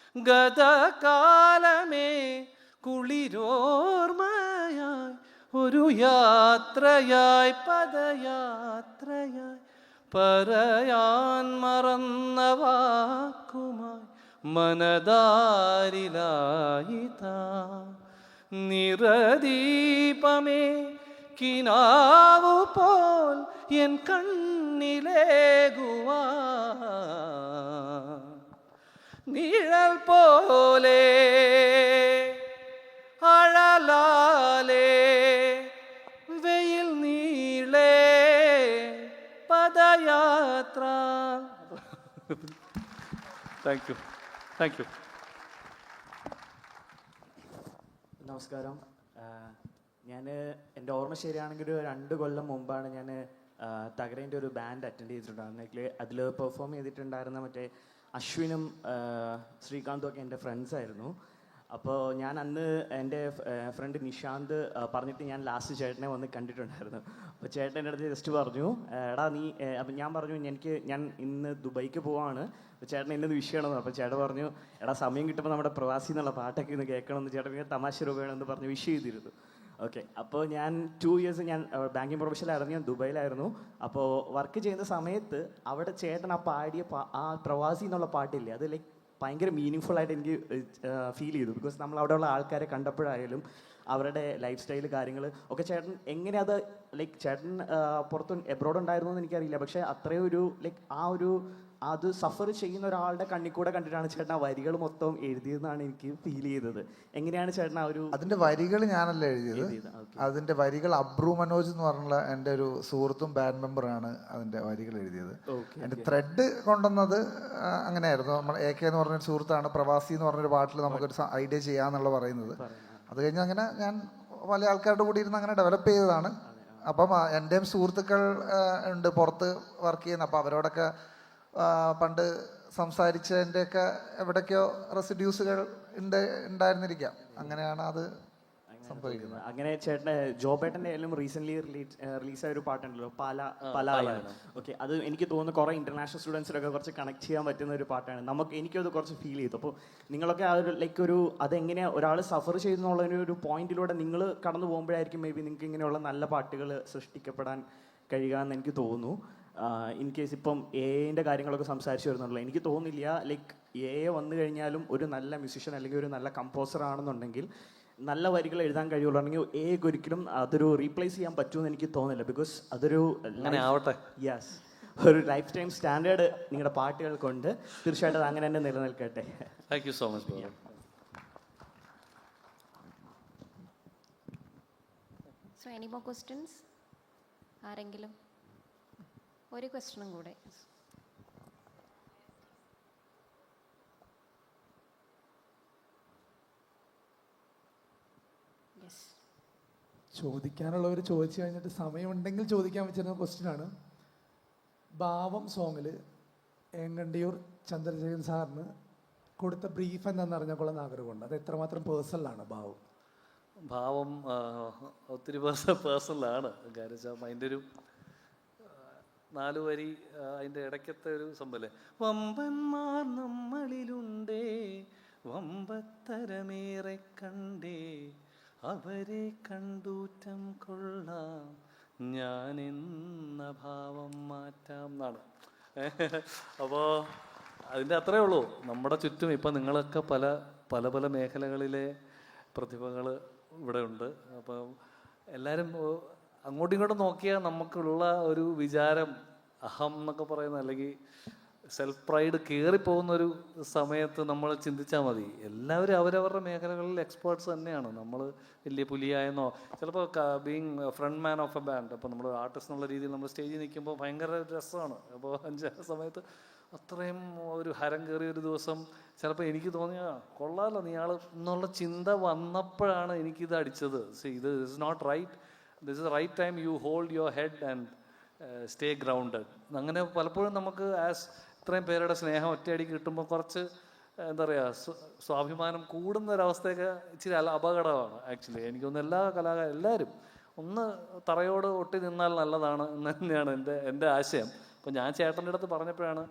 ഗതകാലമേ കുളിരോർമയായി ഒരു യാത്രയായി പദയാത്രയായി പറയാൻ മറന്ന വാക്കുമായി മനതാരിലായിതാ നിറദീപമേ കിനാവു പോൽ എൻ കണ്ണിലേകുവാ നിഴൽ പോലെ അഴലാലേ വെയിൽ നീളേ പദയാത്ര. Thank you. നമസ്കാരം. ഞാൻ എൻ്റെ ഓർമ്മ ശരിയാണെങ്കിൽ ഒരു 2 കൊല്ലം മുമ്പാണ് ഞാൻ തകരേൻ്റെ ഒരു ബാൻഡ് അറ്റൻഡ് ചെയ്തിട്ടുണ്ടായിരുന്നെങ്കിൽ അതിൽ പെർഫോം ചെയ്തിട്ടുണ്ടായിരുന്ന മറ്റേ അശ്വിനും ശ്രീകാന്തും ഒക്കെ എൻ്റെ ഫ്രണ്ട്സായിരുന്നു. അപ്പോൾ ഞാൻ അന്ന് എൻ്റെ ഫ്രണ്ട് നിഷാന്ത് പറഞ്ഞിട്ട് ഞാൻ ലാസ്റ്റ് ചേട്ടനെ വന്ന് കണ്ടിട്ടുണ്ടായിരുന്നു. അപ്പോൾ ചേട്ടൻ എൻ്റെ അടുത്ത് ജസ്റ്റ് പറഞ്ഞു, എടാ നീ, അപ്പം ഞാൻ പറഞ്ഞു ഞാൻ ഇന്ന് ദുബൈക്ക് പോവാണ്, അപ്പോൾ ചേട്ടൻ എന്നെ ഒന്ന് വിഷ് ചെയ്യണമെന്ന്. അപ്പോൾ ചേട്ടൻ പറഞ്ഞു, എടാ സമയം കിട്ടുമ്പോൾ നമ്മുടെ പ്രവാസി എന്നുള്ള പാട്ടൊക്കെ ഒന്ന് കേൾക്കണമെന്ന് ചേട്ടൻ ഇങ്ങനെ തമാശ രൂപയാണെന്ന് പറഞ്ഞ് വിഷ് ചെയ്തിരുന്നു. ഓക്കെ, അപ്പോൾ ഞാൻ 2 ഇയേഴ്സ് ഞാൻ ബാങ്കിങ് പ്രൊഫഷനിലായിരുന്നു, ഞാൻ ദുബൈയിലായിരുന്നു. അപ്പോൾ വർക്ക് ചെയ്യുന്ന സമയത്ത് അവിടെ ചേട്ടൻ ആ പാടിയ ആ പ്രവാസി എന്നുള്ള പാട്ടില്ലേ, അത് ലൈക്ക് ഭയങ്കര മീനിങ് ഫുൾ ആയിട്ട് എനിക്ക് ഫീൽ ചെയ്തു. ബിക്കോസ് നമ്മൾ അവിടെയുള്ള ആൾക്കാരെ കണ്ടപ്പോഴായാലും അവരുടെ ലൈഫ് സ്റ്റൈൽ കാര്യങ്ങൾ ഒക്കെ ചേട്ടൻ എങ്ങനെ അത് ലൈക്ക് ചേട്ടൻ പുറത്ത് എബ്രോഡ് ഉണ്ടായിരുന്നു എന്ന് എനിക്കറിയില്ല, പക്ഷേ അത്രയും ഒരു ലൈക്ക് അത് സഫർ ചെയ്യുന്ന ഒരാളുടെ കണ്ണിൽ കൂടെ കണ്ടിട്ടാണ് ചേട്ടൻ ആ വരികൾ മൊത്തം എഴുതിയതെന്നാണ് എനിക്ക് ഫീൽ ചെയ്തത്. എങ്ങനെയാണ് ചേട്ടൻ ആ ഒരു അതിന്റെ വരികൾ ഞാനല്ല എഴുതിയത്. അതിന്റെ വരികൾ അബ്രു മനോജ് എന്ന് പറഞ്ഞുള്ള എൻ്റെ ഒരു സുഹൃത്തും ബാൻഡ് മെമ്പറാണ് അതിന്റെ വരികൾ എഴുതിയത്. അതിന്റെ ത്രെഡ് കൊണ്ടുവന്നത് അങ്ങനെയായിരുന്നു. നമ്മൾ AK എന്ന് പറഞ്ഞൊരു സുഹൃത്താണ് പ്രവാസി എന്ന് പറഞ്ഞൊരു പാട്ടിൽ നമുക്കൊരു ഐഡിയ ചെയ്യാന്നുള്ള പറയുന്നത്. അത് കഴിഞ്ഞ് അങ്ങനെ ഞാൻ പല ആൾക്കാരുടെ കൂടി ഇരുന്ന് അങ്ങനെ ഡെവലപ്പ് ചെയ്തതാണ്. അപ്പം എൻ്റെയും സുഹൃത്തുക്കൾ ഉണ്ട് പുറത്ത് വർക്ക് ചെയ്യുന്ന, അപ്പം അവരോടൊക്കെ പണ്ട് സംസാരിച്ചതിൻ്റെയൊക്കെ എവിടേക്കോ റെസിഡ്യൂസുകൾ ഉണ്ടായിരുന്നിരിക്കാം. അങ്ങനെയാണ് അത് സംഭവിക്കുന്നത്. അങ്ങനെ ചേട്ടൻ്റെ ജോബേട്ടൻ്റെ ആയാലും റീസെൻ്റ്ലി റിലീസായ ഒരു പാട്ടുണ്ടല്ലോ, പലായാണ്. ഓക്കെ, അത് എനിക്ക് തോന്നുന്നു കുറേ ഇൻ്റർനാഷണൽ സ്റ്റുഡൻസിനൊക്കെ കുറച്ച് കണക്ട് ചെയ്യാൻ പറ്റുന്ന ഒരു പാട്ടാണ്. എനിക്കത് കുറച്ച് ഫീൽ ചെയ്തു. അപ്പോൾ നിങ്ങളൊക്കെ ആ ഒരു ലൈക്ക് അതെങ്ങനെയാണ് ഒരാൾ സഫർ ചെയ്യുന്നുള്ള ഒരു പോയിന്റിലൂടെ നിങ്ങൾ കടന്നു പോകുമ്പോഴായിരിക്കും മേ ബി നിങ്ങൾക്ക് ഇങ്ങനെയുള്ള നല്ല പാട്ടുകൾ സൃഷ്ടിക്കപ്പെടാൻ കഴിയുക എന്ന് എനിക്ക് തോന്നുന്നു. ഇൻ കേസ് ഇപ്പം എൻ്റെ കാര്യങ്ങളൊക്കെ സംസാരിച്ചു വരുന്നുള്ളൂ, എനിക്ക് തോന്നുന്നില്ല ലൈക്ക് വന്നു കഴിഞ്ഞാലും ഒരു നല്ല മ്യൂസിഷ്യൻ അല്ലെങ്കിൽ ഒരു നല്ല കമ്പോസർ ആണെന്നുണ്ടെങ്കിൽ നല്ല വരികൾ എഴുതാൻ കഴിയുള്ളൂ. അല്ലെങ്കിൽ ഒരിക്കലും അതൊരു റീപ്ലേസ് ചെയ്യാൻ പറ്റുമെന്ന് എനിക്ക് തോന്നുന്നില്ല. ബിക്കോസ് അതൊരു യെസ് ഒരു ലൈഫ് ടൈം സ്റ്റാൻഡേർഡ് നിങ്ങളുടെ പാട്ടുകൾക്കുണ്ട്. തീർച്ചയായിട്ടും അത് അങ്ങനെ തന്നെ നിലനിൽക്കട്ടെ. Thank you so much. So any more questions? ആരെങ്കിലും? ഒരു ക്വസ്റ്റ്യനും കൂടെ. ചോദിക്കാനുള്ളവർ ചോദിച്ചു കഴിഞ്ഞിട്ട് സമയമുണ്ടെങ്കിൽ ചോദിക്കാൻ പറ്റുന്ന ക്വസ്റ്റ്യനാണ്. ഭാവം സോങ്ങിൽ ഏങ്ങണ്ടിയൂർ ചന്ദ്രശേഖരൻ സാറിന് കൊടുത്ത ബ്രീഫ് എന്താണെന്ന് അറിഞ്ഞാൽ ആഗ്രഹമുണ്ട്. അത് എത്രമാത്രം പേഴ്സണലാണ് ഭാവം? ഒത്തിരി പേഴ്സണലാണ്. കാര്യം വെച്ചാൽ അതിൻ്റെ ഒരു 4 വരി അതിൻ്റെ ഇടയ്ക്കത്തെ ഒരു സംഭവല്ലേ, വമ്പന്മാർ നമ്മളിലുണ്ടേ വമ്പത്തരമേറെ കണ്ടേ അവരെ കണ്ടൂറ്റം കൊള്ളാം ഞാനെന്ന ഭാവം മാറ്റാം എന്നാണ്. അപ്പോൾ അതിൻ്റെ അത്രേ ഉള്ളൂ. നമ്മുടെ ചുറ്റും ഇപ്പം നിങ്ങളൊക്കെ പല പല പല മേഖലകളിലെ പ്രതിഭകൾ ഇവിടെ ഉണ്ട്. അപ്പം എല്ലാവരും അങ്ങോട്ടും ഇങ്ങോട്ടും നോക്കിയാൽ നമുക്കുള്ള ഒരു വിചാരം അഹം എന്നൊക്കെ പറയുന്ന അല്ലെങ്കിൽ സെൽഫ് പ്രൈഡ് കയറിപ്പോകുന്നൊരു സമയത്ത് നമ്മൾ ചിന്തിച്ചാൽ മതി. എല്ലാവരും അവരവരുടെ മേഖലകളിൽ എക്സ്പേർട്സ് തന്നെയാണ്. നമ്മൾ വലിയ പുലിയായെന്നോ ചിലപ്പോൾ being front man of a band, അപ്പോൾ നമ്മൾ ആർട്ടിസ്റ്റ് എന്നുള്ള രീതിയിൽ നമ്മൾ സ്റ്റേജിൽ നിൽക്കുമ്പോൾ ഭയങ്കര രസമാണ്. അപ്പോൾ സമയത്ത് അത്രയും ഒരു ഹരം കയറിയ ഒരു ദിവസം ചിലപ്പോൾ എനിക്ക് തോന്നിയ കൊള്ളാമല്ലോ നീ ആൾ എന്നുള്ള ചിന്ത വന്നപ്പോഴാണ് എനിക്കിത് അടിച്ചത്. ഇത് is not right, this is right time, you hold your head and stay grounded. അങ്ങനെ പലപ്പോഴും നമുക്ക് ഇത്രയും പേരുടെ സ്നേഹം ഒറ്റയടിക്ക് കിട്ടുമ്പോൾ കുറച്ച് എന്താ പറയുക സ്വാഭിമാനം കൂടുന്ന ഒരവസ്ഥയൊക്കെ ഇച്ചിരി അപകടമാണ് ആക്ച്വലി. എനിക്കൊന്ന് എല്ലാ എല്ലാവരും ഒന്ന് തറയോട് ഒട്ടി നിന്നാൽ നല്ലതാണ് എന്ന് തന്നെയാണ് എൻ്റെ ആശയം. അപ്പോൾ ഞാൻ ചേട്ടൻ്റെ അടുത്ത് പറഞ്ഞപ്പോഴാണ്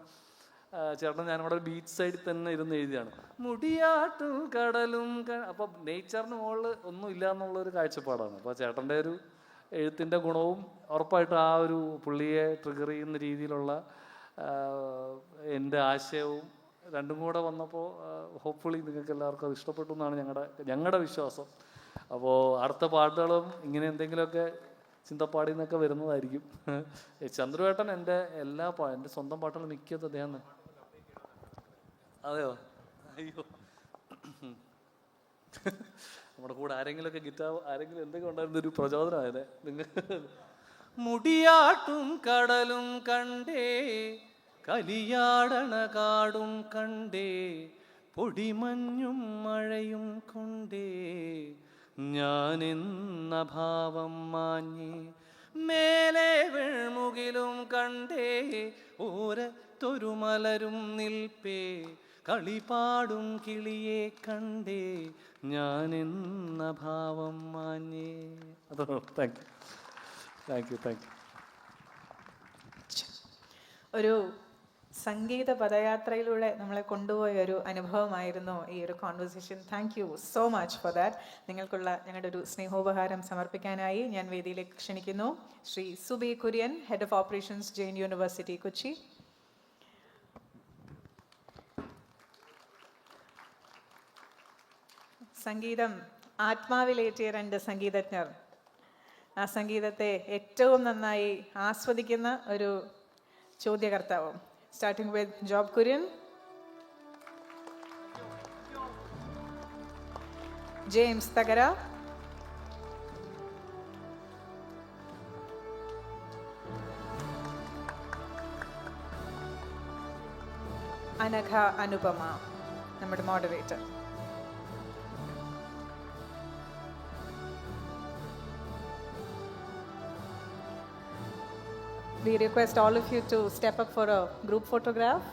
ചേട്ടൻ ഞാനിവിടെ ബീച്ച് സൈഡിൽ തന്നെ ഇരുന്ന് എഴുതിയാണ് മുടിയാട്ടും കടലും. അപ്പോൾ നേച്ചറിന് മുകളിൽ ഒന്നും ഇല്ല എന്നുള്ളൊരു കാഴ്ചപ്പാടാണ്. അപ്പോൾ ചേട്ടൻ്റെ ഒരു എഴുത്തിൻ്റെ ഗുണവും ഉറപ്പായിട്ടും ആ ഒരു പുള്ളിയെ ട്രിഗർ ചെയ്യുന്ന രീതിയിലുള്ള എൻ്റെ ആശയവും രണ്ടും കൂടെ വന്നപ്പോൾ ഹോപ്പ്ഫുള്ളി നിങ്ങൾക്ക് എല്ലാവർക്കും അത് ഇഷ്ടപ്പെട്ടു എന്നാണ് ഞങ്ങളുടെ വിശ്വാസം. അപ്പോൾ അടുത്ത പാട്ടുകളും ഇങ്ങനെ എന്തെങ്കിലുമൊക്കെ ചിന്തപ്പാടി എന്നൊക്കെ വരുന്നതായിരിക്കും. ചന്ദ്രുവേട്ടൻ എൻ്റെ എൻ്റെ സ്വന്തം പാട്ടുകൾ മിക്കതും അദ്ദേഹം. അതെയോ? അയ്യോ, നമ്മുടെ കൂടെ ആരെങ്കിലുമൊക്കെ ഗിറ്റാർ ആരെങ്കിലും എന്തൊക്കെ ഉണ്ടായിരുന്നൊരു പ്രചോദനമായത് നിങ്ങൾ. മുടിയാട്ടും കടലും കണ്ടേ, കലിയാടണ കാടും കണ്ടേ, പൊടിമഞ്ഞും മഴയും കൊണ്ടേ, ഞാനെന്ന ഭാവം മാഞ്ഞേ, മേലെ വെൺമുകിലും കണ്ടേ, ഓരത്തൊരു മലരും നിൽപ്പേ, കളിപാടും കിളിയെ കണ്ടേ, ഞാനെന്ന ഭാവം മാഞ്ഞേ. അതോ, താങ്ക് യു. ഒരു സംഗീത പദയാത്രയിലൂടെ നമ്മളെ കൊണ്ടുപോയ ഒരു അനുഭവമായിരുന്നു ഈ ഒരു conversation. Thank you so much for that. നിങ്ങൾക്കുള്ള ഞങ്ങളുടെ ഒരു സ്നേഹോപഹാരം സമർപ്പിക്കാനായി ഞാൻ വേദിയിലേക്ക് ക്ഷണിക്കുന്നു Shri Subi Kurian, head of operations, Jain university, Kochi. സംഗീതം ആത്മാവിലേറ്റിയ രണ്ട് സംഗീതജ്ഞർ, ആ സംഗീതത്തെ ഏറ്റവും നന്നായി ആസ്വദിക്കുന്ന ഒരു ചോദ്യകർത്താവും. Starting with Job Kurian, James Thakara, Anagha Anupama, നമ്മുടെ moderator. We request all of you to step up for a group photograph.